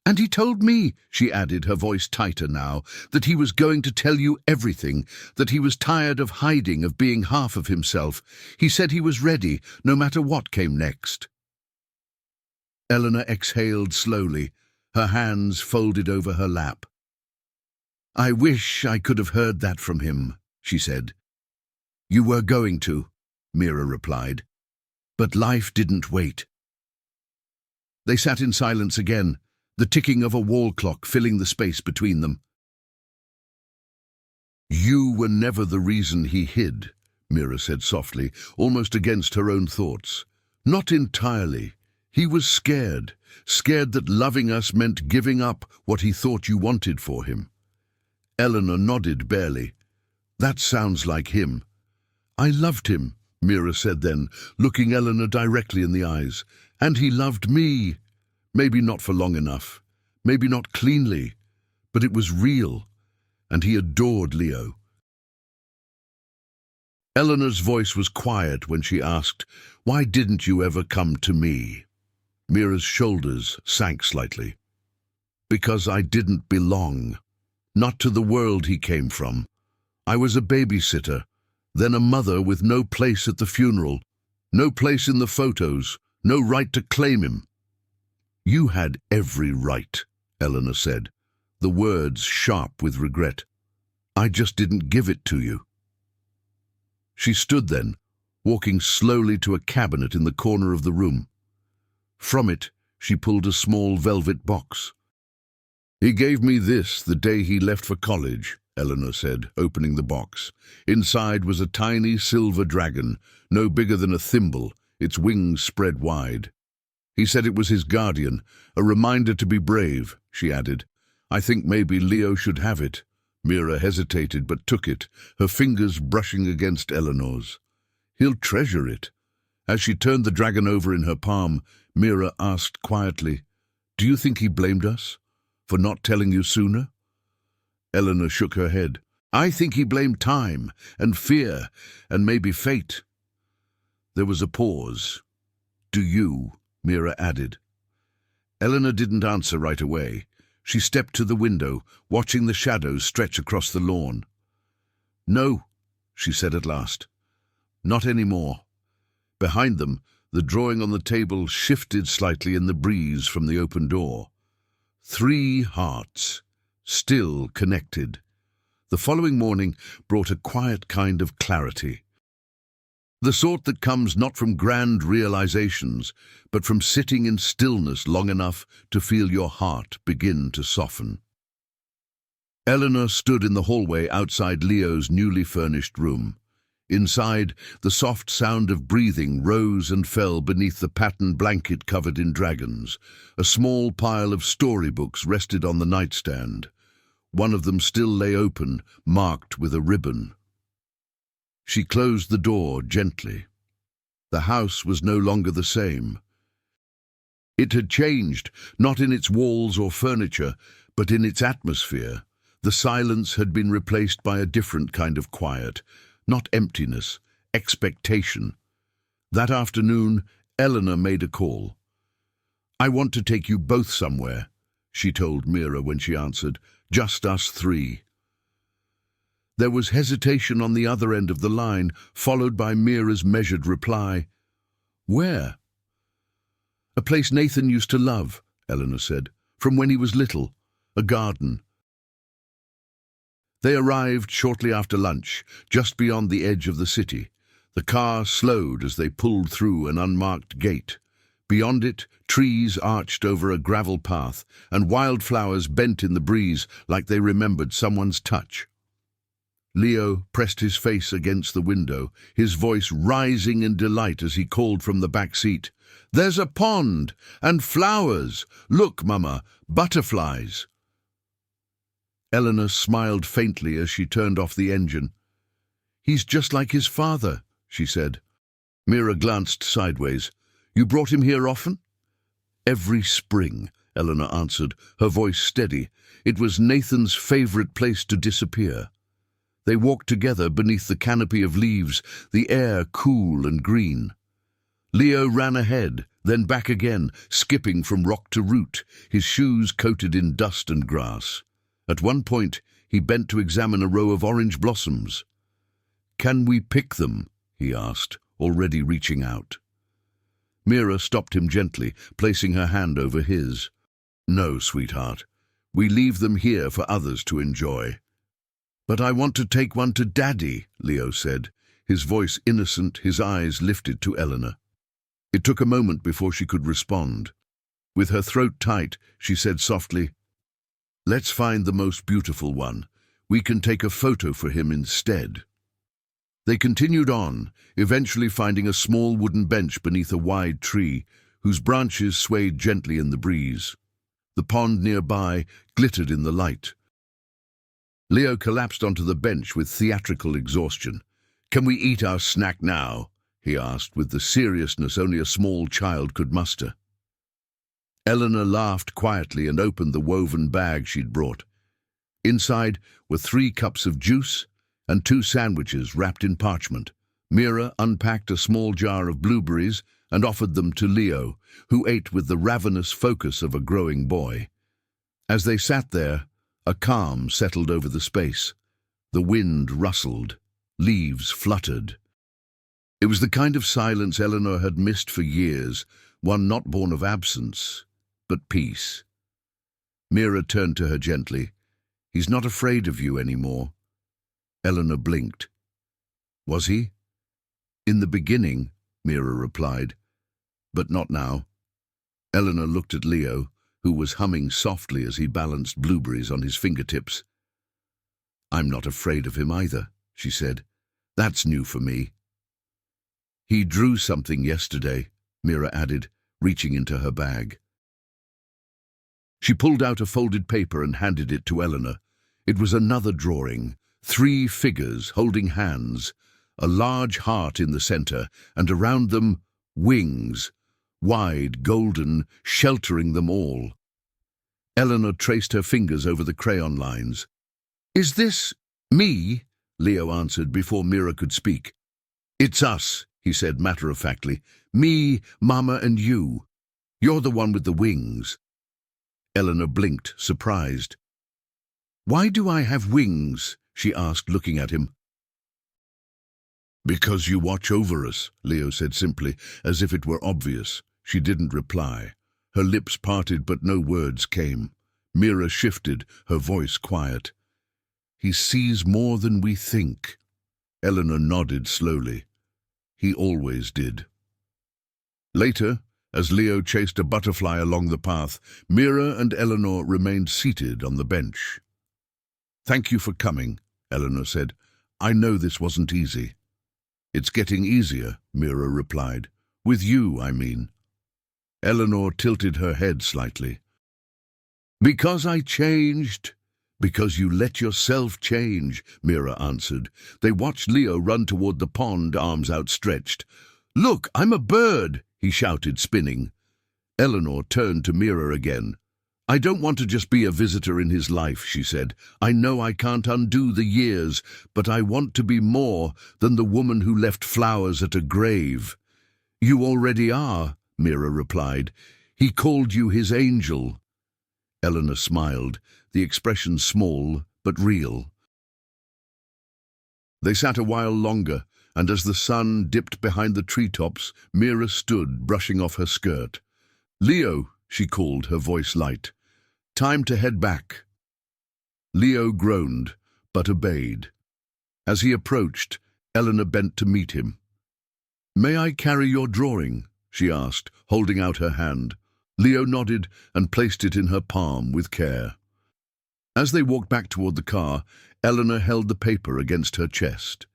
"And he told me," she added, her voice tighter now, "that he was going to tell you everything, that he was tired of hiding, of being half of himself. He said he was ready, no matter what came next." Eleanor exhaled slowly, her hands folded over her lap. "I wish I could have heard that from him," she said. "You were going to," Mira replied. "But life didn't wait." They sat in silence again, the ticking of a wall clock filling the space between them. "You were never the reason he hid," Mira said softly, almost against her own thoughts. "Not entirely. He was scared that loving us meant giving up what he thought you wanted for him." Eleanor nodded barely. "That sounds like him." "I loved him," Mira said then, looking Eleanor directly in the eyes. "And he loved me. Maybe not for long enough, maybe not cleanly, but it was real, and he adored Leo." Eleanor's voice was quiet when she asked, "Why didn't you ever come to me?" Mira's shoulders sank slightly. "Because I didn't belong. Not to the world he came from. I was a babysitter, then a mother with no place at the funeral, no place in the photos, no right to claim him." "You had every right," Eleanor said, the words sharp with regret. "I just didn't give it to you." She stood then, walking slowly to a cabinet in the corner of the room. From it, she pulled a small velvet box. "He gave me this the day he left for college," Eleanor said, opening the box. Inside was a tiny silver dragon, no bigger than a thimble, its wings spread wide. "He said it was his guardian, a reminder to be brave," she added. "I think maybe Leo should have it." Mira hesitated but took it, her fingers brushing against Eleanor's. "He'll treasure it." As she turned the dragon over in her palm, Mira asked quietly, "Do you think he blamed us for not telling you sooner?" Eleanor shook her head. "I think he blamed time and fear and maybe fate." There was a pause. "Do you?" Mira added. Eleanor didn't answer right away. She stepped to the window, watching the shadows stretch across the lawn. "No," she said at last. "Not anymore." Behind them, the drawing on the table shifted slightly in the breeze from the open door. 3 hearts, still connected. The following morning brought a quiet kind of clarity. The sort that comes not from grand realizations, but from sitting in stillness long enough to feel your heart begin to soften. Eleanor stood in the hallway outside Leo's newly furnished room. Inside, the soft sound of breathing rose and fell beneath the patterned blanket covered in dragons. A small pile of storybooks rested on the nightstand. One of them still lay open, marked with a ribbon. She closed the door gently. The house was no longer the same. It had changed, not in its walls or furniture, but in its atmosphere. The silence had been replaced by a different kind of quiet, not emptiness, expectation. That afternoon, Eleanor made a call. "I want to take you both somewhere," she told Mira when she answered. "Just us three." There was hesitation on the other end of the line, followed by Mira's measured reply. "Where?" "A place Nathan used to love," Eleanor said, "from when he was little. A garden." They arrived shortly after lunch, just beyond the edge of the city. The car slowed as they pulled through an unmarked gate. Beyond it, trees arched over a gravel path, and wildflowers bent in the breeze like they remembered someone's touch. Leo pressed his face against the window, his voice rising in delight as he called from the back seat. "There's a pond! And flowers! Look, Mama, butterflies!" Eleanor smiled faintly as she turned off the engine. "He's just like his father," she said. Mira glanced sideways. "You brought him here often?" "Every spring," Eleanor answered, her voice steady. It was Nathan's favorite place to disappear. They walked together beneath the canopy of leaves, the air cool and green. Leo ran ahead, then back again, skipping from rock to root, his shoes coated in dust and grass. At one point, he bent to examine a row of orange blossoms. "Can we pick them?" he asked, already reaching out. Mira stopped him gently, placing her hand over his. "No, sweetheart. We leave them here for others to enjoy." "But I want to take one to Daddy," Leo said, his voice innocent, his eyes lifted to Eleanor. It took a moment before she could respond. With her throat tight, she said softly, "Let's find the most beautiful one. We can take a photo for him instead." They continued on, eventually finding a small wooden bench beneath a wide tree, whose branches swayed gently in the breeze. The pond nearby glittered in the light. Leo collapsed onto the bench with theatrical exhaustion. "Can we eat our snack now?" he asked, with the seriousness only a small child could muster. Eleanor laughed quietly and opened the woven bag she'd brought. Inside were 3 cups of juice and 2 sandwiches wrapped in parchment. Mira unpacked a small jar of blueberries and offered them to Leo, who ate with the ravenous focus of a growing boy. As they sat there, a calm settled over the space. The wind rustled, leaves fluttered. It was the kind of silence Eleanor had missed for years, one not born of absence, but peace. Mira turned to her gently. "He's not afraid of you anymore." Eleanor blinked. "Was he?" "In the beginning," Mira replied, "but not now." Eleanor looked at Leo, who was humming softly as he balanced blueberries on his fingertips. "I'm not afraid of him either," she said. "That's new for me." "He drew something yesterday," Mira added, reaching into her bag. She pulled out a folded paper and handed it to Eleanor. It was another drawing, 3 figures holding hands, a large heart in the center, and around them, wings, wide, golden, sheltering them all. Eleanor traced her fingers over the crayon lines. "Is this me?" Leo answered before Mira could speak. "It's us," he said matter-of-factly. "Me, Mama, and you. You're the one with the wings." Eleanor blinked, surprised. "Why do I have wings?" she asked, looking at him. "Because you watch over us," Leo said simply, as if it were obvious. She didn't reply. Her lips parted, but no words came. Mira shifted, her voice quiet. "He sees more than we think." Eleanor nodded slowly. He always did. Later, as Leo chased a butterfly along the path, Mira and Eleanor remained seated on the bench. "Thank you for coming," Eleanor said. "I know this wasn't easy." "It's getting easier," Mira replied. "With you, I mean." Eleanor tilted her head slightly. "Because I changed." "Because you let yourself change," Mira answered. They watched Leo run toward the pond, arms outstretched. "Look, I'm a bird," he shouted, spinning. Eleanor turned to Mira again. "I don't want to just be a visitor in his life," she said. "I know I can't undo the years, but I want to be more than the woman who left flowers at a grave." "You already are," Mira replied. "He called you his angel." Eleanor smiled, the expression small but real. They sat a while longer, and as the sun dipped behind the treetops, Mira stood, brushing off her skirt. "Leo," she called, her voice light. "Time to head back." Leo groaned, but obeyed. As he approached, Eleanor bent to meet him. "May I carry your drawing?" she asked, holding out her hand. Leo nodded and placed it in her palm with care. As they walked back toward the car, Eleanor held the paper against her chest.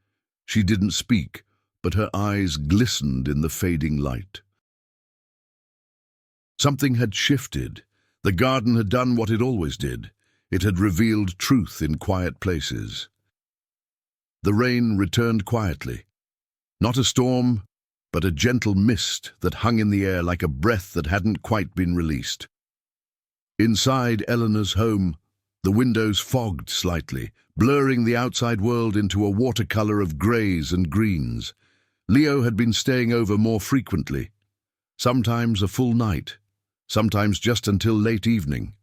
She didn't speak, but her eyes glistened in the fading light. Something had shifted. The garden had done what it always did. It had revealed truth in quiet places. The rain returned quietly. Not a storm, but a gentle mist that hung in the air like a breath that hadn't quite been released. Inside Eleanor's home, the windows fogged slightly, blurring the outside world into a watercolor of greys and greens. Leo had been staying over more frequently, sometimes a full night, sometimes just until late evening.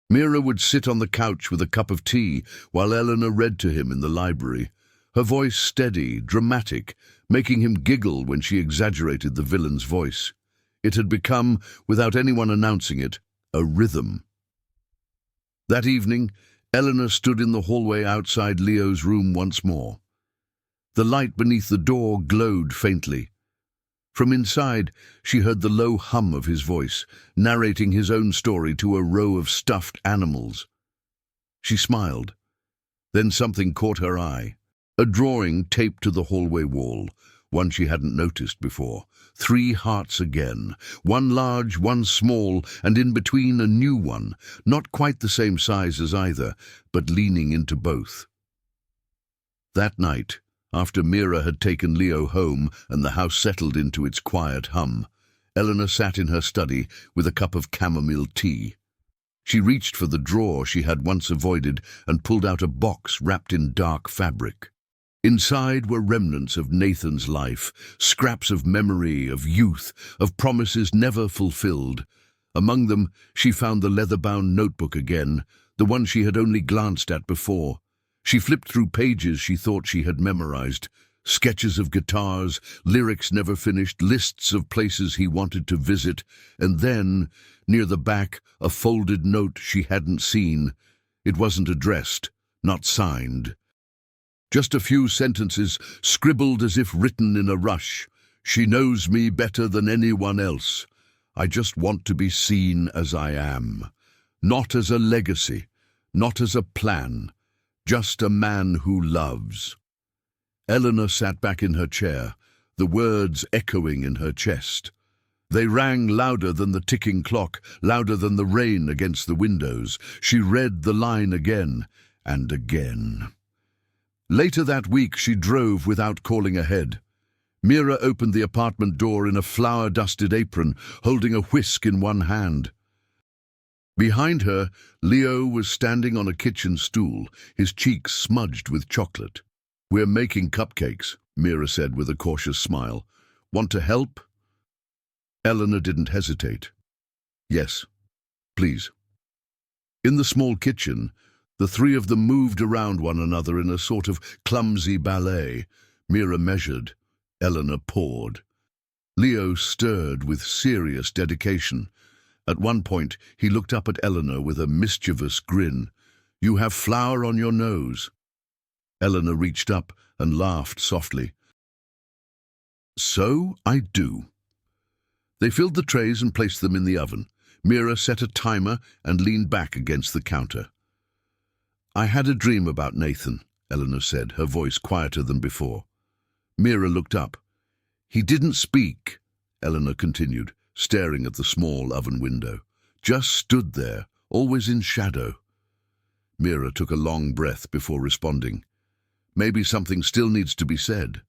Mira would sit on the couch with a cup of tea while Eleanor read to him in the library, her voice steady, dramatic, making him giggle when she exaggerated the villain's voice. It had become, without anyone announcing it, a rhythm. That evening, Eleanor stood in the hallway outside Leo's room once more. The light beneath the door glowed faintly. From inside, she heard the low hum of his voice, narrating his own story to a row of stuffed animals. She smiled. Then something caught her eye. A drawing taped to the hallway wall, one she hadn't noticed before. 3 hearts again, one large, one small, and in between a new one, not quite the same size as either, but leaning into both. That night, after Mira had taken Leo home and the house settled into its quiet hum, Eleanor sat in her study with a cup of chamomile tea. She reached for the drawer she had once avoided and pulled out a box wrapped in dark fabric. Inside were remnants of Nathan's life, scraps of memory, of youth, of promises never fulfilled. Among them, she found the leather-bound notebook again, the one she had only glanced at before. She flipped through pages she thought she had memorized, sketches of guitars, lyrics never finished, lists of places he wanted to visit, and then, near the back, a folded note she hadn't seen. It wasn't addressed, not signed. Just a few sentences, scribbled as if written in a rush. "She knows me better than anyone else. I just want to be seen as I am. Not as a legacy, not as a plan, just a man who loves." Eleanor sat back in her chair, the words echoing in her chest. They rang louder than the ticking clock, louder than the rain against the windows. She read the line again and again. Later that week, she drove without calling ahead. Mira opened the apartment door in a flour-dusted apron, holding a whisk in one hand. Behind her, Leo was standing on a kitchen stool, his cheeks smudged with chocolate. "We're making cupcakes," Mira said with a cautious smile. "Want to help?" Eleanor didn't hesitate. "Yes, please." In the small kitchen, the 3 of them moved around one another in a sort of clumsy ballet. Mira measured. Eleanor poured. Leo stirred with serious dedication. At one point, he looked up at Eleanor with a mischievous grin. "You have flour on your nose." Eleanor reached up and laughed softly. "So I do." They filled the trays and placed them in the oven. Mira set a timer and leaned back against the counter. I had a dream about Nathan, Eleanor said, her voice quieter than before. Mira looked up. He didn't speak, Eleanor continued, staring at the small oven window. Just stood there, always in shadow. Mira took a long breath before responding. Maybe something still needs to be said.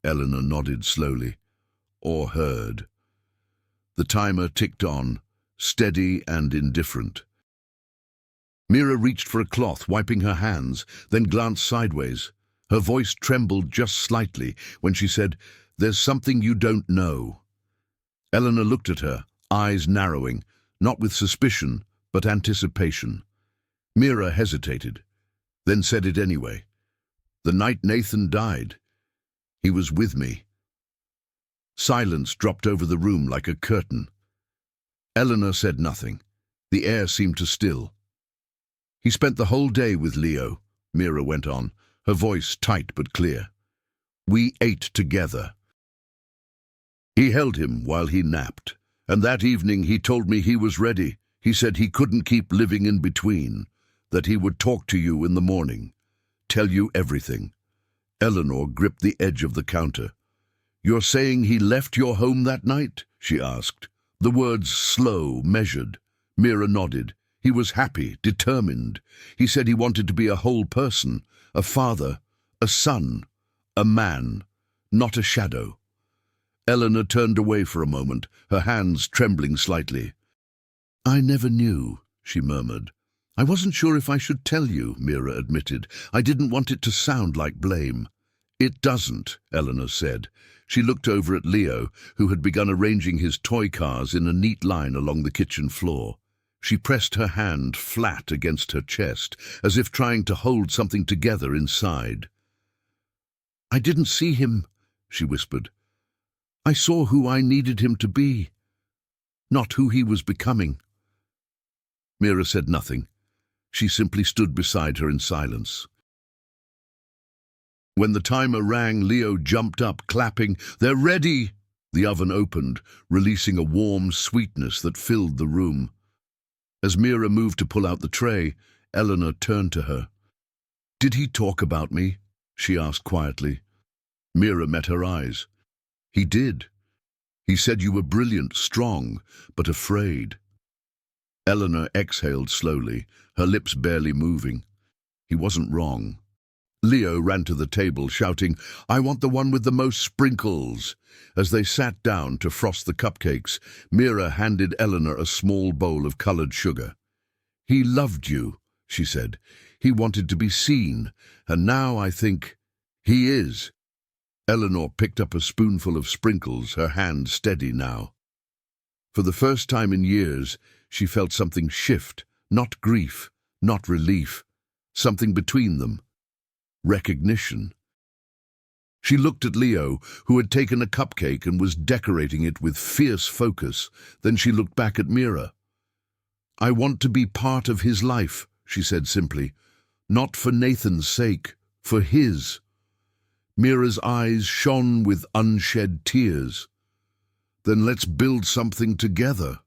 Eleanor nodded slowly. Or heard. The timer ticked on, steady and indifferent. Mira reached for a cloth, wiping her hands, then glanced sideways. Her voice trembled just slightly when she said, "There's something you don't know." Eleanor looked at her, eyes narrowing, not with suspicion, but anticipation. Mira hesitated, then said it anyway. "The night Nathan died, he was with me." Silence dropped over the room like a curtain. Eleanor said nothing. The air seemed to still. "He spent the whole day with Leo," Mira went on, her voice tight but clear. "We ate together. He held him while he napped, and that evening he told me he was ready. He said he couldn't keep living in between, that he would talk to you in the morning, tell you everything." Eleanor gripped the edge of the counter. "You're saying he left your home that night?" she asked. The words slow, measured. Mira nodded. He was happy, determined. He said he wanted to be a whole person, a father, a son, a man, not a shadow. Eleanor turned away for a moment, her hands trembling slightly. "I never knew," she murmured. "I wasn't sure if I should tell you," Mira admitted. "I didn't want it to sound like blame." "It doesn't," Eleanor said. She looked over at Leo, who had begun arranging his toy cars in a neat line along the kitchen floor. She pressed her hand flat against her chest, as if trying to hold something together inside. "I didn't see him," she whispered. "I saw who I needed him to be, not who he was becoming." Mira said nothing. She simply stood beside her in silence. When the timer rang, Leo jumped up, clapping. "They're ready!" The oven opened, releasing a warm sweetness that filled the room. As Mira moved to pull out the tray, Eleanor turned to her. "Did he talk about me?" she asked quietly. Mira met her eyes. "He did. He said you were brilliant, strong, but afraid." Eleanor exhaled slowly, her lips barely moving. He wasn't wrong. Leo ran to the table, shouting, "I want the one with the most sprinkles." As they sat down to frost the cupcakes, Mira handed Eleanor a small bowl of colored sugar. "He loved you," she said. "He wanted to be seen, and now I think he is." Eleanor picked up a spoonful of sprinkles, her hand steady now. For the first time in years, she felt something shift, not grief, not relief, something between them. Recognition. She looked at Leo, who had taken a cupcake and was decorating it with fierce focus. Then she looked back at Mira. "I want to be part of his life," she said simply. "Not for Nathan's sake, for his." Mira's eyes shone with unshed tears. "Then let's build something together."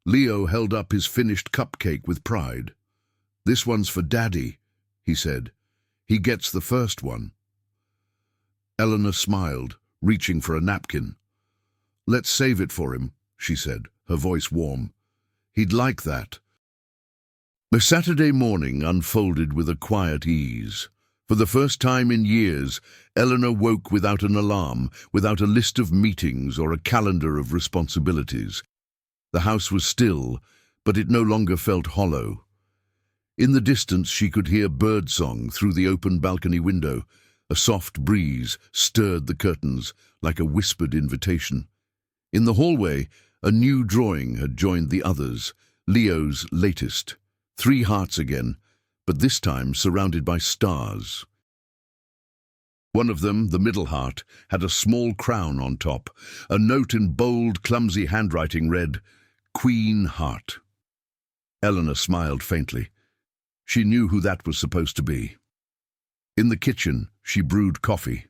Leo held up his finished cupcake with pride. "This one's for Daddy," he said. "He gets the first one." Eleanor smiled, reaching for a napkin. "Let's save it for him," she said, her voice warm. "He'd like that." The Saturday morning unfolded with a quiet ease. For the first time in years, Eleanor woke without an alarm, without a list of meetings or a calendar of responsibilities. The house was still, but it no longer felt hollow. In the distance she could hear birdsong through the open balcony window. A soft breeze stirred the curtains like a whispered invitation. In the hallway, a new drawing had joined the others, Leo's latest. 3 hearts again, but this time surrounded by stars. One of them, the middle heart, had a small crown on top. A note in bold, clumsy handwriting read, "Queen Heart." Eleanor smiled faintly. She knew who that was supposed to be. In the kitchen, she brewed coffee.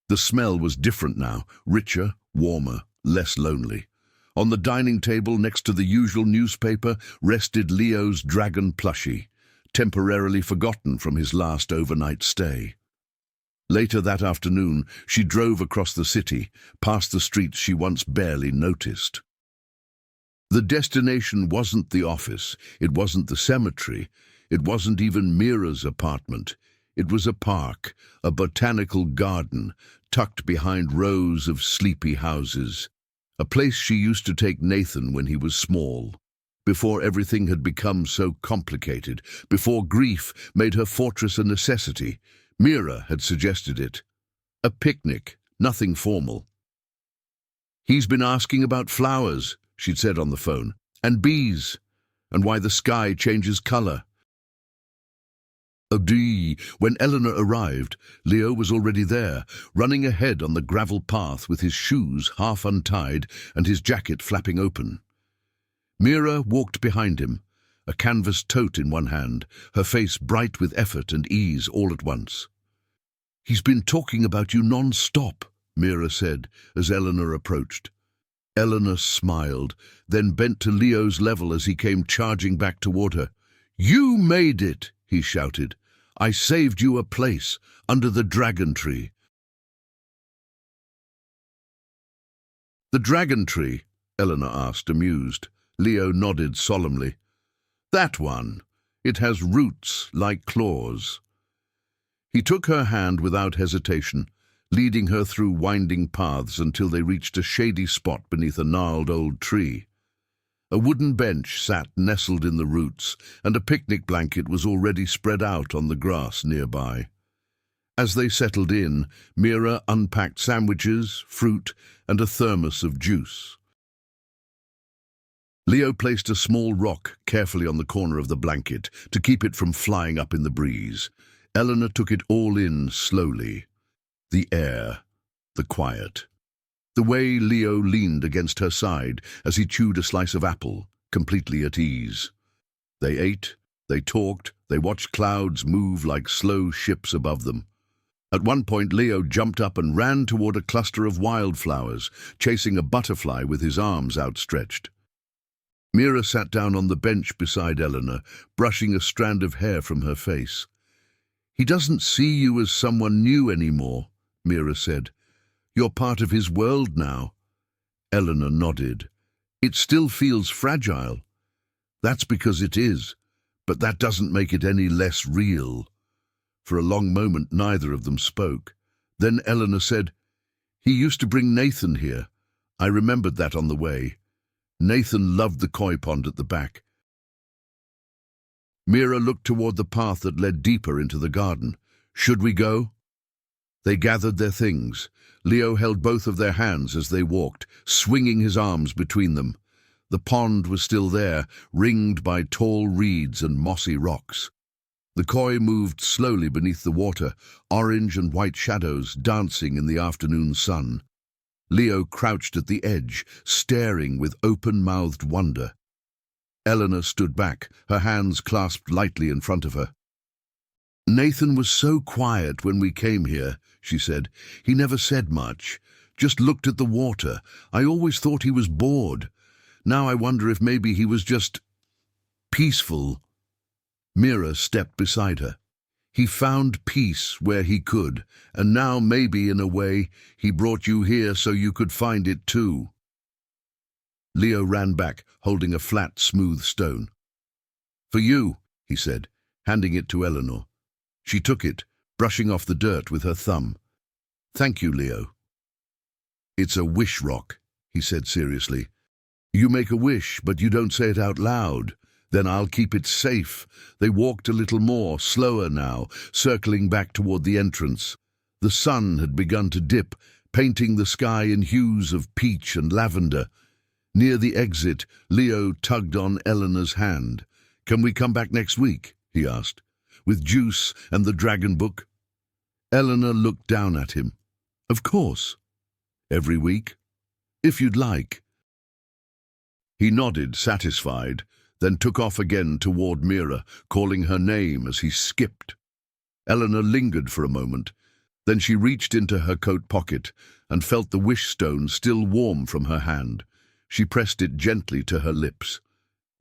The smell was different now, richer, warmer, less lonely. On the dining table next to the usual newspaper rested Leo's dragon plushie. temporarily forgotten from his last overnight stay. Later that afternoon, she drove across the city, past the streets she once barely noticed. The destination wasn't the office, it wasn't the cemetery, it wasn't even Mira's apartment. It was a park, a botanical garden, tucked behind rows of sleepy houses. A place she used to take Nathan when he was small, before everything had become so complicated, before grief made her fortress a necessity. Mira had suggested it. A picnic, nothing formal. "He's been asking about flowers," she'd said on the phone, "and bees, and why the sky changes color." When Eleanor arrived, Leo was already there, running ahead on the gravel path with his shoes half untied and his jacket flapping open. Mira walked behind him, a canvas tote in one hand, her face bright with effort and ease all at once. "He's been talking about you non-stop," Mira said as Eleanor approached. Eleanor smiled, then bent to Leo's level as he came charging back toward her. "You made it!" he shouted. "I saved you a place under the dragon tree." "The dragon tree?" Eleanor asked, amused. Leo nodded solemnly. "That one. It has roots like claws." He took her hand without hesitation, leading her through winding paths until they reached a shady spot beneath a gnarled old tree. A wooden bench sat nestled in the roots, and a picnic blanket was already spread out on the grass nearby. As they settled in, Mira unpacked sandwiches, fruit, and a thermos of juice. Leo placed a small rock carefully on the corner of the blanket to keep it from flying up in the breeze. Eleanor took it all in slowly. The air, the quiet. The way Leo leaned against her side as he chewed a slice of apple, completely at ease. They ate, they talked, they watched clouds move like slow ships above them. At one point, Leo jumped up and ran toward a cluster of wildflowers, chasing a butterfly with his arms outstretched. Mira sat down on the bench beside Eleanor, brushing a strand of hair from her face. "He doesn't see you as someone new anymore," Mira said. "You're part of his world now." Eleanor nodded. "It still feels fragile." "That's because it is, but that doesn't make it any less real." For a long moment, neither of them spoke. Then Eleanor said, "He used to bring Nathan here. I remembered that on the way. Nathan loved the koi pond at the back." Mira looked toward the path that led deeper into the garden. "Should we go?" They gathered their things. Leo held both of their hands as they walked, swinging his arms between them. The pond was still there, ringed by tall reeds and mossy rocks. The koi moved slowly beneath the water, orange and white shadows dancing in the afternoon sun. Leo crouched at the edge, staring with open-mouthed wonder. Eleanor stood back, her hands clasped lightly in front of her. "Nathan was so quiet when we came here," she said. "He never said much, just looked at the water. I always thought he was bored. Now I wonder if maybe he was just peaceful." Mira stepped beside her. "He found peace where he could, and now maybe, in a way, he brought you here so you could find it too." Leo ran back, holding a flat, smooth stone. "For you," he said, handing it to Eleanor. She took it, brushing off the dirt with her thumb. "Thank you, Leo." "It's a wish rock," he said seriously. "You make a wish, but you don't say it out loud. Then I'll keep it safe." They walked a little more, slower now, circling back toward the entrance. The sun had begun to dip, painting the sky in hues of peach and lavender. Near the exit, Leo tugged on Eleanor's hand. "Can we come back next week?" he asked. "With juice and the dragon book?" Eleanor looked down at him. "Of course." "Every week?" "If you'd like." He nodded, satisfied, then took off again toward Mira, calling her name as he skipped. Eleanor lingered for a moment. Then she reached into her coat pocket and felt the wish stone still warm from her hand. She pressed it gently to her lips.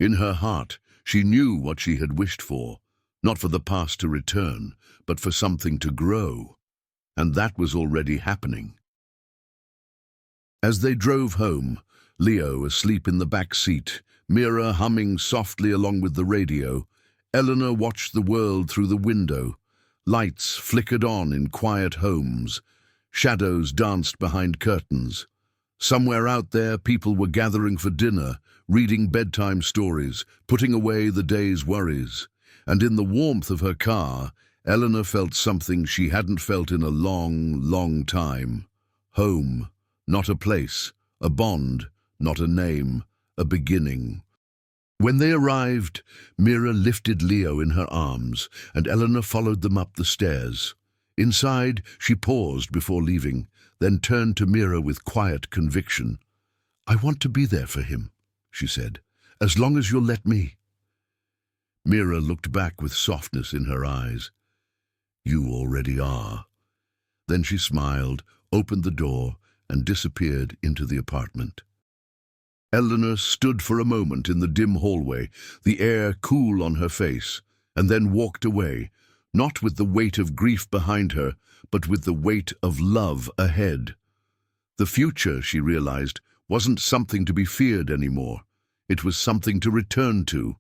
In her heart, she knew what she had wished for. Not for the past to return, but for something to grow. And that was already happening. As they drove home, Leo asleep in the back seat, Mira humming softly along with the radio, Eleanor watched the world through the window. Lights flickered on in quiet homes. Shadows danced behind curtains. Somewhere out there, people were gathering for dinner, reading bedtime stories, putting away the day's worries. And in the warmth of her car, Eleanor felt something she hadn't felt in a long, long time. Home, not a place, a bond, not a name, a beginning. When they arrived, Mira lifted Leo in her arms, and Eleanor followed them up the stairs. Inside, she paused before leaving, then turned to Mira with quiet conviction. "I want to be there for him," she said, "as long as you'll let me." Mira looked back with softness in her eyes. "You already are." Then she smiled, opened the door, and disappeared into the apartment. Eleanor stood for a moment in the dim hallway, the air cool on her face, and then walked away, not with the weight of grief behind her, but with the weight of love ahead. The future, she realized, wasn't something to be feared anymore. It was something to return to,